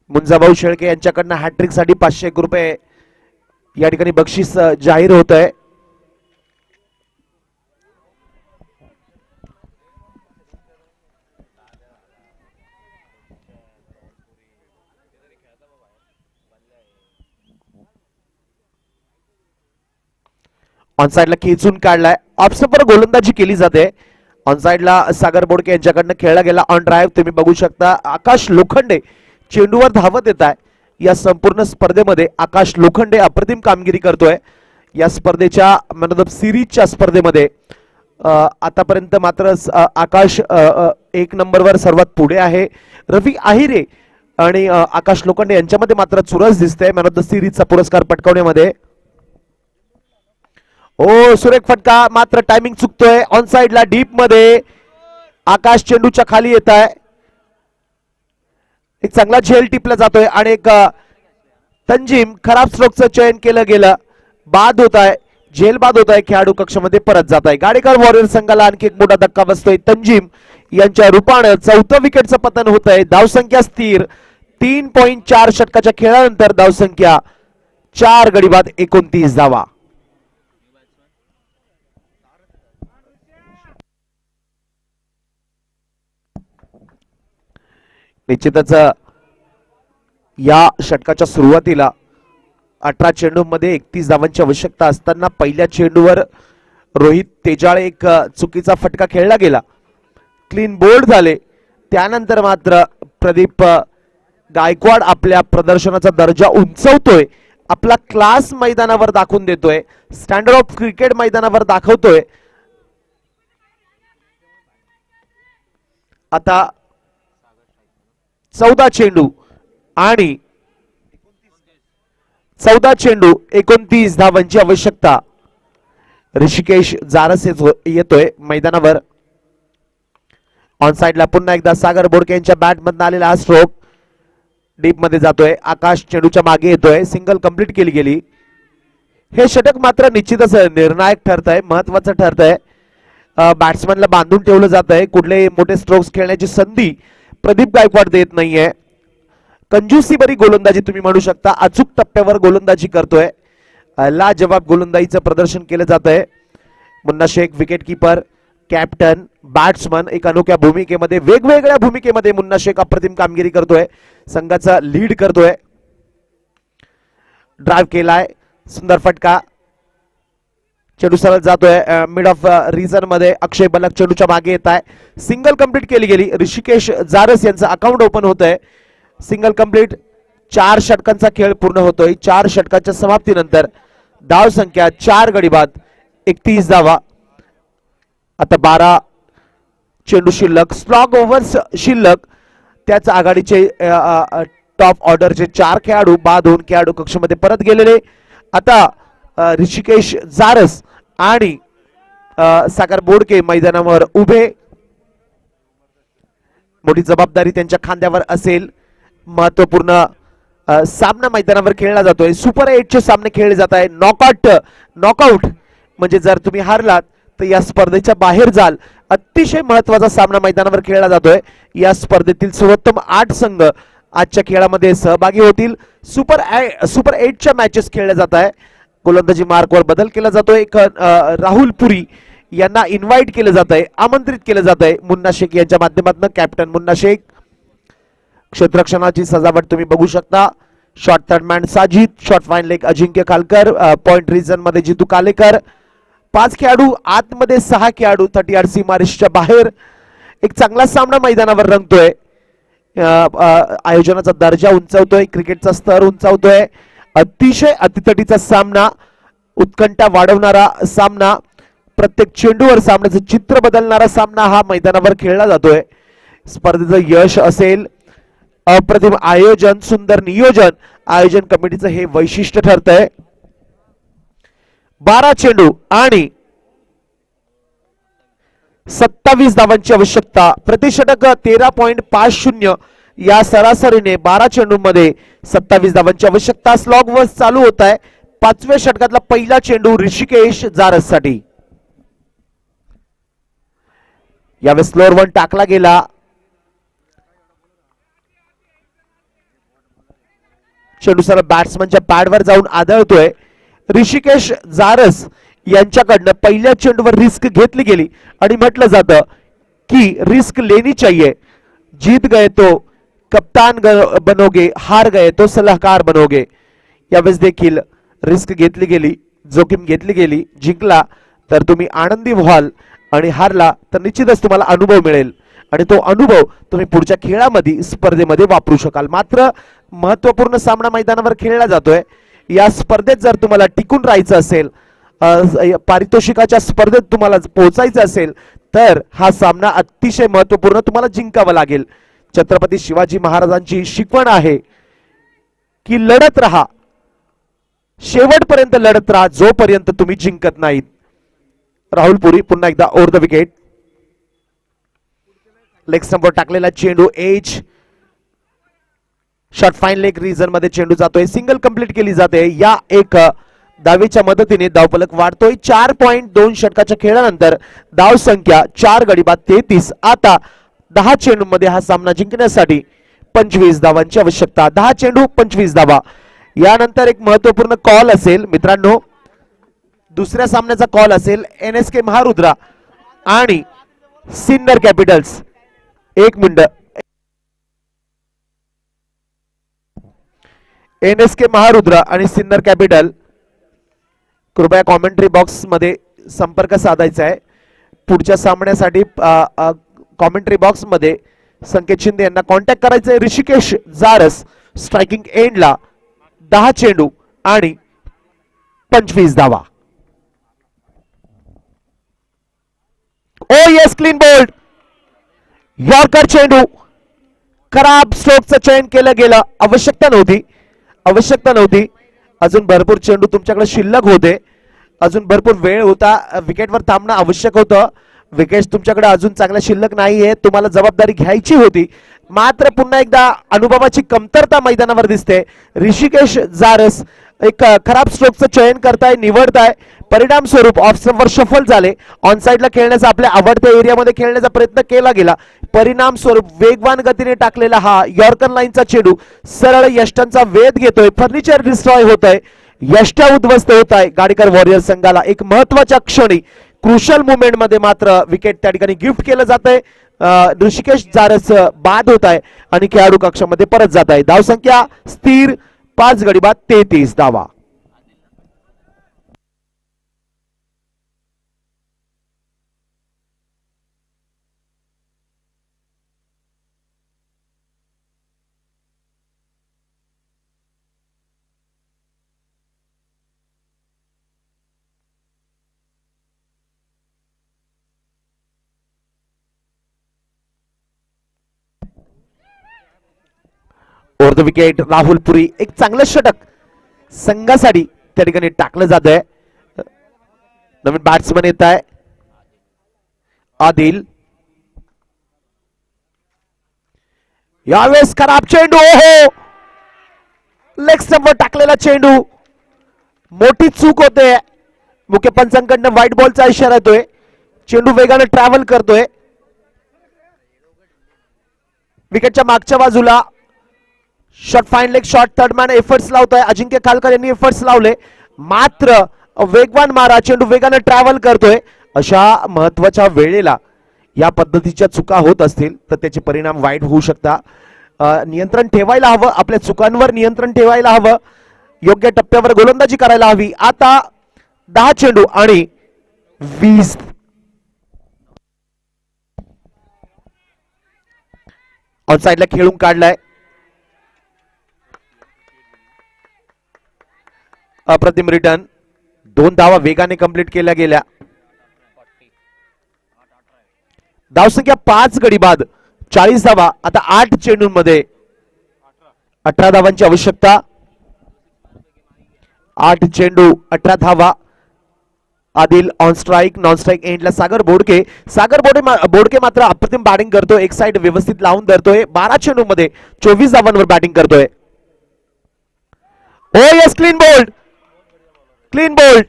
मुंजाभाऊ शेळके यांच्याकडनं हॅट्रिक साठी 500 रुपये या ठिकाणी बक्षीस जाहीर होत आहे. ऑनसाइडला खेचून काढलाय. ऑफस्टंपवर गोलंदाजी केली जाते. ऑनसाइडला सागर बोडके यांच्याकडनं खेळला गेला ऑन ड्राईव्ह. तुम्ही बघू शकता आकाश लोखंडे चेंडूवर धावत येत आहे. या संपूर्ण स्पर्धेमध्ये आकाश लोखंडे अप्रतिम कामगिरी करतोय. या स्पर्धेच्या मॅन ऑफ द सिरीजच्या स्पर्धेमध्ये आतापर्यंत मात्र आकाश एक नंबरवर सर्वात पुढे आहे. रवी आहिरे आणि आकाश लोखंडे यांच्यामध्ये मात्र चुरस दिसते मॅन ऑफ द सिरीजचा पुरस्कार पटकावण्यामध्ये. ओ सुरेख फटका, मात्र टायमिंग चुकतोय. ऑन साइडला डीप मध्ये आकाश चेंडूच्या खाली येत आहे. एक चांगला झेल टिपला जातोय आणि एक तंजीम खराब स्ट्रोकचं चयन केलं गेलं. बाद होत आहे, झेल बाद होत आहे. खेळाडू कक्षामध्ये परत जात आहे. गाडेकर वॉरियर संघाला आणखी एक मोठा धक्का बसतोय. तंजीम यांच्या रूपानं चौथं विकेटचं पतन होत आहे. धावसंख्या स्थिर 3.4 षटकाच्या खेळानंतर धावसंख्या 4 गडी बाद 29 धावा. निश्चितच या षटकाच्या सुरुवातीला 18 चेंडूमध्ये 31 धावांची आवश्यकता असताना पहिल्या चेंडूवर रोहित तेजाळे एक चुकीचा फटका खेळला गेला. क्लीन बोल्ड झाले. त्यानंतर मात्र प्रदीप गायकवाड आपल्या प्रदर्शनाचा दर्जा उंचवतोय. आपला क्लास मैदानावर दाखवून देतोय. स्टँडर्ड ऑफ क्रिकेट मैदानावर दाखवतोय. आता 14 चेंडू आणि 29 धावांची आवश्यकता. ऋषिकेश जारस येतोय मैदानावर. ऑन साइडला पुन्हा एकदा सागर बोडके यांच्या बॅट मधून आलेला हा स्ट्रोक डीप मध्ये जातोय. आकाश चेंडूच्या मागे येतोय. सिंगल कंप्लीट केली गेली. हे षटक मात्र निश्चितच निर्णायक ठरत आहे, महत्वाचं ठरत आहे. बॅट्समॅनला बांधून ठेवलं जात आहे. कुठले मोठे स्ट्रोक्स खेळण्याची संधी प्रदीप गायकवाड देत नाहीये. कंजूसी बरी गोलंदाजी तुम्ही म्हणू शकता. अचूक टप्प्यावर गोलंदाजी करतोय. लाजवाब गोलंदाजीचं प्रदर्शन केलं जात आहे. Munna Shaikh wicket keeper, captain, batsman एक अनोख्या भूमिकेमध्ये, वेगवेगळ्या भूमिकेमध्ये मुन्ना शेख अप्रतिम कामगिरी करतोय. संघाचा लीड करतोय. ड्राइव्ह केलाय, सुंदर फटका. चेंडू सरळ जातोय मिड ऑफ रिजन मध्ये. अक्षय बलक चेंडूच्या मागे येत आहे. सिंगल कंप्लीट केली गेली. ऋषिकेश जारस यांचं अकाउंट ओपन होत आहे. Single complete. 4 षटकांचा खेळ पूर्ण होतोय. 4 षटकाच्या समाप्तीनंतर धाव संख्या 4 गडी बाद 31 धावा. आता 12 चेंडू शिल्लक. स्लॉग ओव्हर्स शिल्लक. त्याच आघाडीचे टॉप ऑर्डरचे 4 खेळाडू बाद होऊन खेळाडू कक्षामध्ये परत गेलेले. आता ऋषिकेश जारस आणि सागर बोडके मैदानावर उभे. मोठी जबाबदारी त्यांच्या खांद्यावर असेल. महत्वपूर्ण सामना मैदानावर खेळला जातोय. सुपर 8 चे सामने खेळले जात आहे. नॉकआउट म्हणजे जर तुम्ही हारलात तर या स्पर्धेच्या बाहेर जाल. अतिशय महत्वाचा सामना मैदानावर खेळला जातोय. या स्पर्धेतील सर्वोत्तम 8 संघ आजच्या खेळामध्ये सहभागी होतील. सुपर 8 च्या मॅचेस खेळल्या जात आहे. गोलंदाजी मार्कवर बदल केला जातोय. एक राहुल पुरी यांना इन्व्हाइट केलं जात आहे, आमंत्रित केलं जात आहे मुन्ना शेख यांच्या माध्यमातून. कॅप्टन मुन्ना शेख. क्षेत्ररक्षणाची सजावट तुम्ही बघू शकता. Short third man Sajid, short fine leg Ajinkya Khalkar, point region मध्ये जितू कालेकर. 5 खेळाडू आतमध्ये, 6 खेळाडू 30 यार्ड सीमारेषेच्या बाहेर. एक चांगला सामना मैदानावर रंगतोय. आयोजनाचा दर्जा उंचावतोय, क्रिकेटचा स्तर उंचावतोय. अतिशय अतितटीचा सामना, उत्कंठा वाढवणारा सामना, प्रत्येक चेंडूवर सामन्याचं चित्र बदलणारा सामना हा मैदानावर खेळला जातोय. स्पर्धेचं यश असेल, अप्रतिम आयोजन, सुंदर नियोजन, आयोजन कमिटीचं हे वैशिष्ट्य ठरतंय. 12 चेंडू आणि 27 धावांची आवश्यकता. प्रतिषटक 13.50 या सरासरीने 12 चेंडूमध्ये 27 धावांची आवश्यकता. स्लॉग वर्स चालू होत आहे. 5व्या षटकातला पहिला चेंडू ऋषिकेश जारस साठी. यावेळेस स्लोअर 1 टाकला गेला. चेंडू सरळ बॅट्समनच्या पॅडवर जाऊन आदळतोय. ऋषिकेश जारस यांच्याकडनं पहिल्या चेंडूवर रिस्क घेतली गेली आणि म्हटलं जातं की रिस्क लेनी चाहिए. जीत गए तो कप्तान बनोगे, हार गए तो सलाहकार बनोगे. यावेळेस देखील रिस्क घेतली गेली. जोखीम घेतली गेली. जिंकला तर तुम्ही आनंदी व्हाल आणि हारला तर निश्चितच तुम्हाला अनुभव मिळेल आणि तो अनुभव तुम्ही पुढच्या खेळामध्ये स्पर्धेमध्ये वापरू शकाल. मात्र महत्वपूर्ण सामना मैदानावर खेळला जातोय. या स्पर्धेत जर तुम्हाला टिकून राहायचं असेल, पारितोषिकाच्या स्पर्धेत तुम्हाला पोहोचायचं असेल तर हा सामना अतिशय महत्वपूर्ण तुम्हाला जिंकावा लागेल. छत्रपती शिवाजी महाराजांची शिकवण आहे की लढत राहा, शेवटपर्यंत लढत राहा जोपर्यंत तुम्ही जिंकत नाहीत. राहुल पुरी पुन्हा एकदा ओव्हर द विकेट. लेग स्टंपवर टाकलेला चेंडू edge shot fine leg region मध्ये चेंडू जातोय. सिंगल कंप्लीट केली जाते. या एक धावेच्या मदतीने धावफलक वाढतोय. 4.2 षटकाच्या खेळानंतर धाव संख्या 4 गडी बाद 33. आता 10 चेंडूमध्ये हा सामना जिंकण्यासाठी 25 धावांची आवश्यकता. 10 चेंडू 25 धावा. यानंतर एक महत्वपूर्ण कॉल असेल मित्रांनो, दुसऱ्या सामन्याचा कॉल असेल NSK महारुद्रा आणि सिन्नर कॅपिटल्स. एक मिनिट. NSK महारुद्रा आणि सिन्नर कॅपिटल, कृपया कॉमेंट्री बॉक्स मध्ये संपर्क साधायचा आहे. पुढच्या सामन्यासाठी कॉमेंट्री बॉक्स मध्ये संकेत शिंदे यांना कॉन्टॅक्ट करायचं आहे. ऋषिकेश जारस स्ट्रायकिंग एंडला 10 चेंडू आणि 25 धावा. ओ येस, क्लीन बोल्ड. यॉर्कर चेंडू. खराब स्ट्रोकचं चयन केलं गेलं. आवश्यकता नव्हती. अजून भरपूर चेंडू तुमच्याकडे शिल्लक होते. अजून भरपूर वेळ होता. विकेटवर थांबणं आवश्यक होतं. विकेट तुमच्याकडे अजून चांगल्या शिल्लक नाहीये. तुम्हाला जबाबदारी घ्यायची होती. मात्र पुन्हा एकदा अनुभवाची कमतरता मैदानावर दिसते. ऋषिकेश जारस एक खराब स्ट्रोकचं चयन करताय, निवडताय. परिणाम स्वरूप ऑफ स्टंपवर शफल झाले. ऑन साइडला खेळण्याचा, आपल्या आवडत्या एरियामध्ये खेळण्याचा प्रयत्न केला गेला. परिणाम स्वरूप वेगवान गतीने टाकलेला हा यॉर्कर लाईनचा चेंडू सरळ यष्टांचा वेध घेतोय. फर्निचर डिस्ट्रॉय होत आहे. यष्टा उद्ध्वस्त होत आहे. गाडीकर वॉरियर संघाला एक महत्वाच्या क्षणी क्रुशल मुवमेंट मध्ये मात्र विकेट त्या ठिकाणी गिफ्ट केलं जात आहे. ऋषिकेश जारस बाद होत आहे आणि खेळाडू कक्षामध्ये परत जात आहे. धावसंख्या स्थिर 5 गडी बाद 33 धावा. ओव्हर द विकेट राहुल पुरी. एक चांगलं षटक संघासाठी त्या ठिकाणी टाकलं जात आहे. नवीन बॅट्समन येत आहे आदिल. यावेळेस खराब चेंडू. ओहो, लेग स्टंपवर टाकलेला चेंडू. मोठी चूक होते. मुख्य पंचांकडनं व्हाईट बॉलचा इशारा येतोय. चेंडू वेगाने ट्रॅव्हल करतोय. विकेटच्या मागच्या बाजूला shot fine leg shot third man efforts लावतोय. अजिंक्य खालकर यांनी एफर्ट्स लावले. मात्र वेगवान मारा, चेंडू वेगाने ट्रॅव्हल करतोय. अशा महत्वाच्या वेळेला या पद्धतीच्या चुका होत असतील तर त्याचे परिणाम वाईट होऊ शकतात. नियंत्रण ठेवायला हवं. आपल्या चुकांवर नियंत्रण ठेवायला हवं. योग्य टप्प्यावर गोलंदाजी करायला हवी. आता 10 चेंडू आणि 20. ऑन साइडला खेळून काढलाय. अप्रतिम रिटर्न. 2 धावा वेगाने कंप्लीट केल्या गेल्या. धावसंख्या 5 गडी बाद 40 धावा. आता 8 चेंडूंमध्ये 18 धावांची आवश्यकता. 8 चेंडू 18 धावा. Adil on strike. Non strike एंडला सागर बोडके. बोडके मात्र अप्रतिम बॅटिंग करतोय. एक साइड व्यवस्थित लावून धरतोय. 12 चेंडूंमध्ये 24 धावांवर बॅटिंग करतोय. Oh yes, clean bowled.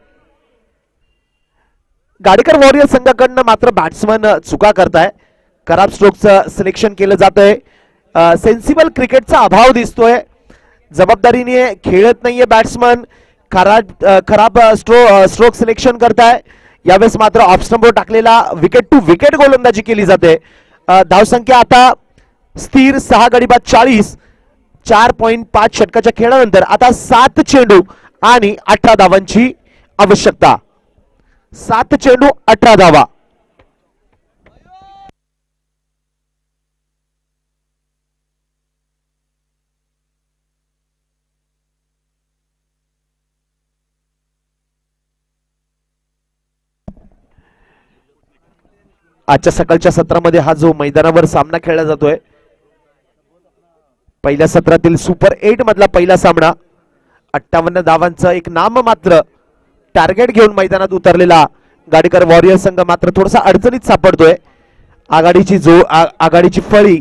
Gadikar warrior संघाकडनं मात्र बॅट्समन चुका करताय. खराब स्ट्रोकचं सिलेक्शन केलं जातंय. सेन्सिबल क्रिकेटचा अभाव दिसतोय. जबाबदारीने खेळत नाहीये बॅट्समन. खराब स्ट्रोक सिलेक्शन करताय. यावेळेस मात्र ऑफ स्टंपवर टाकलेला विकेट टू विकेट गोलंदाजी केली जाते. धावसंख्या आता स्थिर 6 गडी बाद 40. 4.5 षटकाच्या खेळानंतर आता 7 चेंडू आणि 18 धावांची आवश्यकता. 7 चेंडू 18 धावा. आजच्या सकाळच्या सत्रामध्ये हा जो मैदानावर सामना खेळला जातोय, पहिल्या सत्रातील सुपर 8 मधला पहिला सामना, 58 धावांचा एक नाममात्र टार्गेट घेऊन मैदानात उतरलेला गाडीकर वॉरियर संघ मात्र थोडासा अडचणीत सापडतोय. आघाडीची फळी,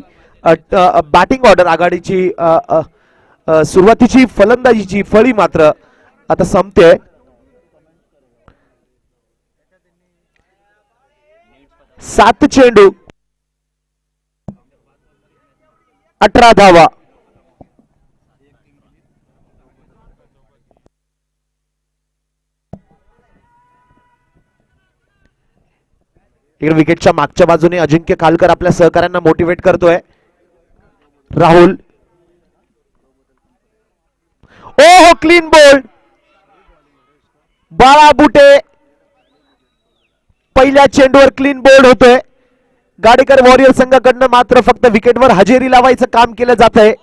बॅटिंग ऑर्डर, आघाडीची सुरुवातीची फलंदाजीची फळी मात्र आता संपते. 7 चेंडू 18 धावा. इकडे विकेटच्या मागच्या बाजूने अजिंक्य खालकर आपल्या सहकाऱ्यांना मोटिवेट करतोय. राहुल, ओ हो, क्लीन बोल्ड. बाळा बुटे पहिल्या चेंडूवर क्लीन बोल्ड होतोय. गाडीकर वॉरियर संघाकडनं मात्र फक्त विकेटवर हजेरी लावायचं काम केलं जात आहे.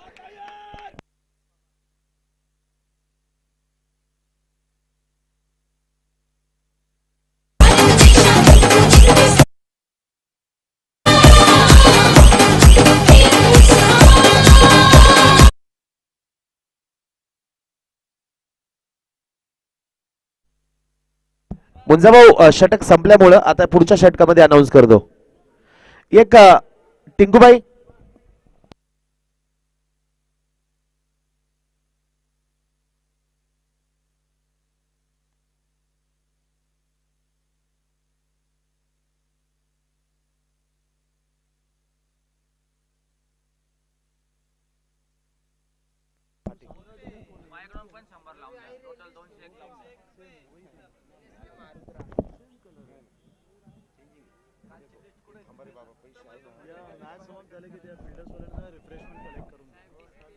मुंजाभाऊ, षटक संपल्यामुळं आता पुढच्या षटकामध्ये अनाऊन्स करतो. एक टिंकूबाई,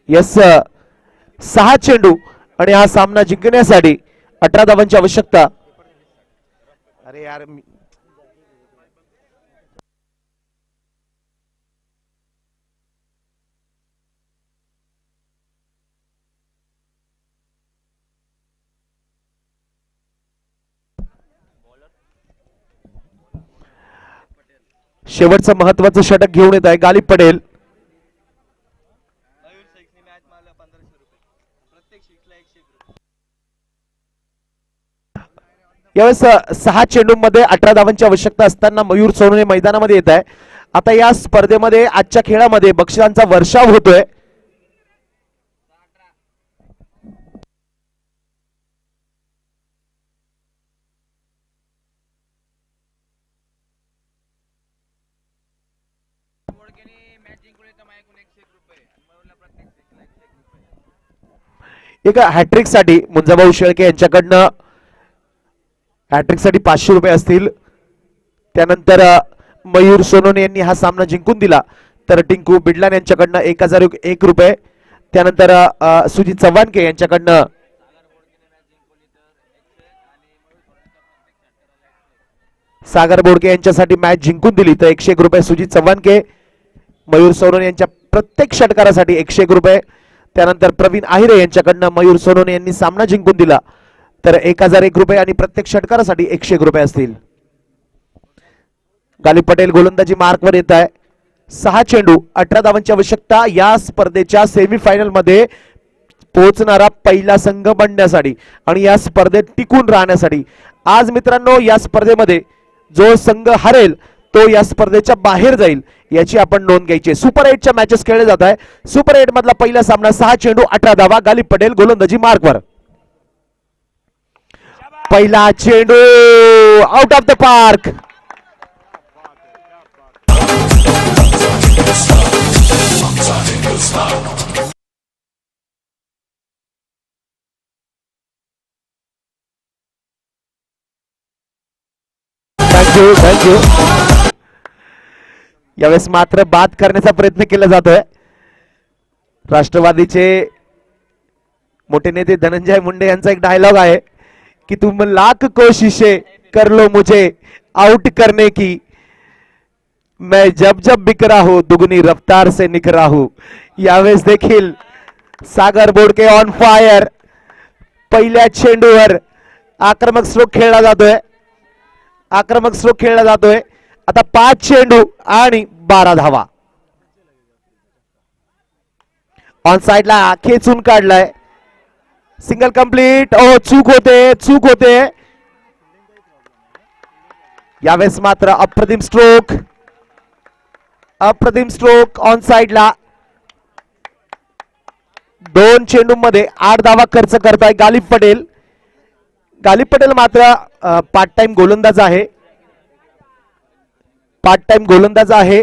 यस, 6 चेंडू आणि हा सामना जिंकण्यासाठी 18 धावांची आवश्यकता. अरे यार, शेवटचं महत्वाचं षटक घेऊन येत आहे गालिब पटेल. यावेळेस 6 चेंडूंमध्ये 18 धावांची आवश्यकता असताना मयूर सोनवणे मैदानामध्ये येत आहे. आता या स्पर्धेमध्ये, आजच्या खेळामध्ये बक्षिसांचा वर्षाव होतोय. एका हॅट्रिक साठी मुंजाभाऊ शेळके यांच्याकडनं हॅट्रिक साठी 500 रुपये असतील. त्यानंतर मयूर सोनवणे यांनी हा सामना जिंकून दिला तर टिंकू बिडलान यांच्याकडनं 1001 रुपये. त्यानंतर सुजित चव्हाणके यांच्याकडनं सागर बोडके यांच्यासाठी मॅच जिंकून दिली तर 101 रुपये सुजित चव्हाणके. मयूर सोनवणे यांच्या प्रत्येक षटकारासाठी 101 रुपये. त्यानंतर प्रवीण आहिरे यांच्याकडनं मयूर सोनवणे यांनी सामना जिंकून दिला तर 1001 रुपये आणि प्रत्येक षटकारासाठी 101 रुपये असतील. गालिब पटेल गोलंदाजी मार्कवर येत आहे. 6 चेंडू 18 धावांची आवश्यकता. या स्पर्धेच्या सेमीफायनल मध्ये पोहोचणारा पहिला संघ बनण्यासाठी आणि या स्पर्धेत टिकून राहण्यासाठी आज मित्रांनो या स्पर्धेमध्ये जो संघ हरेल तो या स्पर्धेच्या बाहेर जाईल याची आपण नोंद घ्यायची. सुपर 8 च्या मॅचेस खेळले जात आहे. सुपर 8 मधला पहिला सामना 6 चेंडू 18 धावा. गालिब पटेल गोलंदाजी मार्कवर. पहिला चेंडू out of the park. Thank you. यावेळेस मात्र बाद करण्याचा प्रयत्न केला जातोय. राष्ट्रवादीचे मोठे नेते धनंजय मुंडे यांचा एक डायलॉग आहे कि तुम लाख कोशिशें कर लो मुझे आउट करने की, मैं जब जब बिखरा हूं दुगनी रफ्तार से निखरा हूं. यावेळेस देखील सागर बोडके ऑन फायर. पहिल्या चेंडूवर आक्रमक स्ट्रोक खेळला जातोय. आक्रमक स्ट्रोक खेळला जातोय. आता 5 चेंडू आणि 12 धावा. ऑन साइडला खेचून काढलाय. Single complete. ओ चूक होते, चूक होते. यावेळेस मात्र अप्रतिम स्ट्रोक, अप्रतिम स्ट्रोक ऑन साइडला. 2 चेंडूंमध्ये 8 धावा खर्च करताय गालिब पटेल. गालिब पटेल मात्र पार्ट टाइम गोलंदाज आहे. पार्ट टाइम गोलंदाज आहे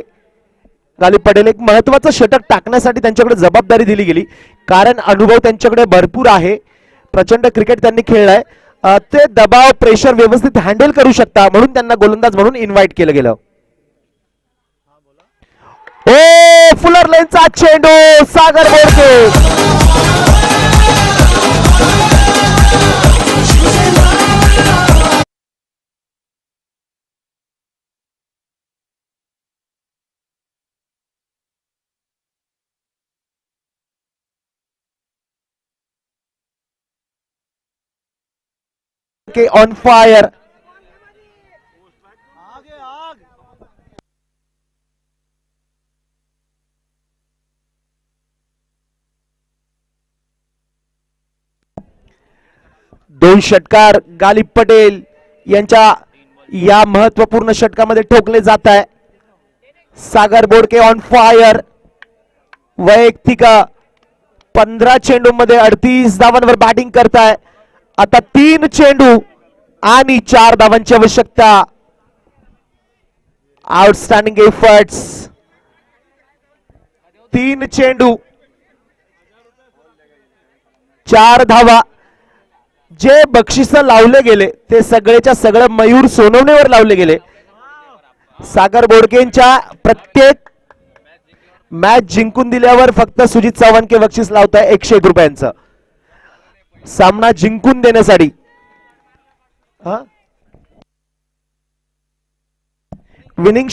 गालिब पटेल. एक महत्वाचं षटक टाकण्यासाठी त्यांच्याकडे जबाबदारी दिली गेली, कारण अनुभव त्यांच्याकडे भरपूर आहे. प्रचंड क्रिकेट त्यांनी खेळलाय. ते दबाव प्रेशर व्यवस्थित हँडल करू शकता म्हणून त्यांना गोलंदाज म्हणून इन्व्हाइट केलं गेलं. ओ फुलर लेनचा चेंडू सागर बोडके. On fire. दोन षटकार गालिब पटेल यांच्या या महत्वपूर्ण षटकामध्ये ठोकले जात आहे. सागर बोडके ऑन फायर. वैयक्तिक 15 चेंडूमध्ये 38 धावांवर बॅटिंग करताय. आता 3 चेंडू आणि 4 धावांची आवश्यकता. Outstanding efforts. 3 चेंडू 4 धावा. जे बक्षीस लावले गेले ते सगळेच्या सगळं मयूर सोनवणेवर लावले गेले. सागर बोडकेंच्या प्रत्येक मॅच जिंकून दिल्यावर फक्त सुजित सावंत बक्षीस लावताय 101 रुपयांचं सामना जिंकून देण्यासाठी. विनिंग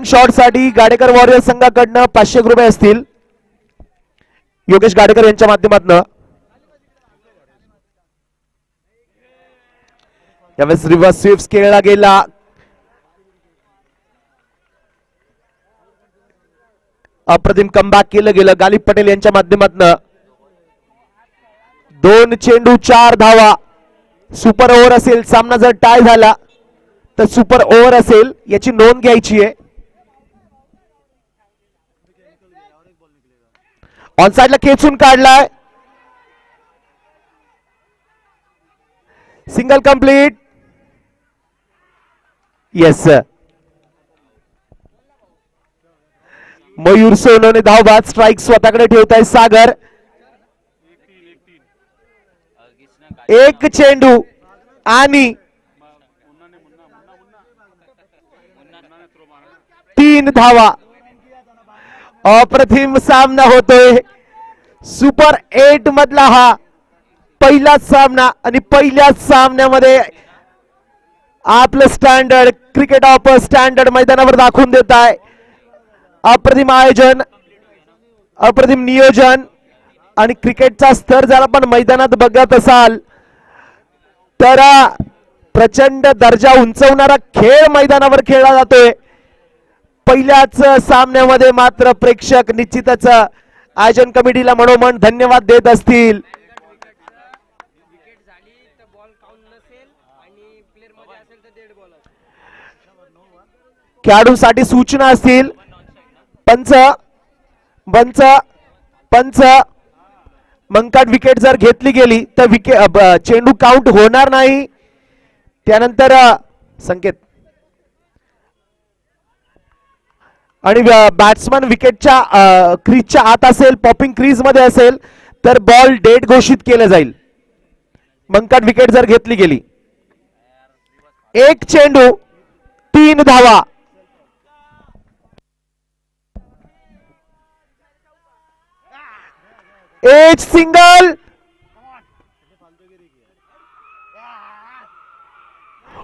शॉट साठी गाडेकर वॉरियर संघाकडनं 500 रुपये असतील. योगेश गाडेकर यांच्या माध्यमातून यावेळेस रिव्हर्स स्वीप्स खेळला गेला. अप्रतिम कमबॅक केलं गेलं गालिब पटेल यांच्या माध्यमातून. 2 चेंडू 4 धावा. सुपर ओव्हर असेल, सामना जर टाय झाला तर सुपर ओव्हर असेल याची नोंद घ्यायची आहे. ऑन साइडला खेचून काढलाय. Single complete. Yes sir. Mayur Sonawane धावबाद. स्ट्राइक स्वतःकडे ठेवत आहे सागर. 1 चेंडू आणि 3 धावा. अप्रतिम सामना होतोय. सुपर 8 मधला हा पहिलाच सामना आणि पहिल्याच सामन्यामध्ये आपलं स्टँडर्ड क्रिकेट ऑफ स्टँडर्ड मैदानावर दाखवून देत आहे. अप्रतिम आयोजन, अप्रतिम नियोजन आणि क्रिकेटचा स्तर जर आपण मैदानात बघत असाल तर प्रचंड दर्जा उंचवणारा खेळ मैदानावर खेळला जातोय. पहिल्याच सामन्यामध्ये मात्र प्रेक्षक निश्चितच आयोजन कमिटीला मनोमन धन्यवाद देत असतील. खेळाडूंसाठी सूचना असतील. पंच मंकाट विकेट जर घेतली गेली तर चेंडू काउंट होणार नाही. त्यानंतर संकेत आणि बॅट्समन विकेटच्या क्रीजच्या आत असेल, पॉपिंग क्रीज मध्ये असेल तर बॉल डेड घोषित केलं जाईल. मंकाट विकेट जर घेतली गेली. 1 चेंडू 3 धावा. Age single.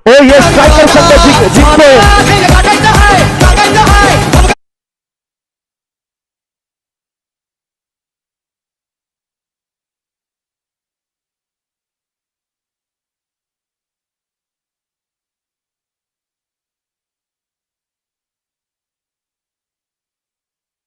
ओ ये स्ट्रायकर सध्या जिंकतोय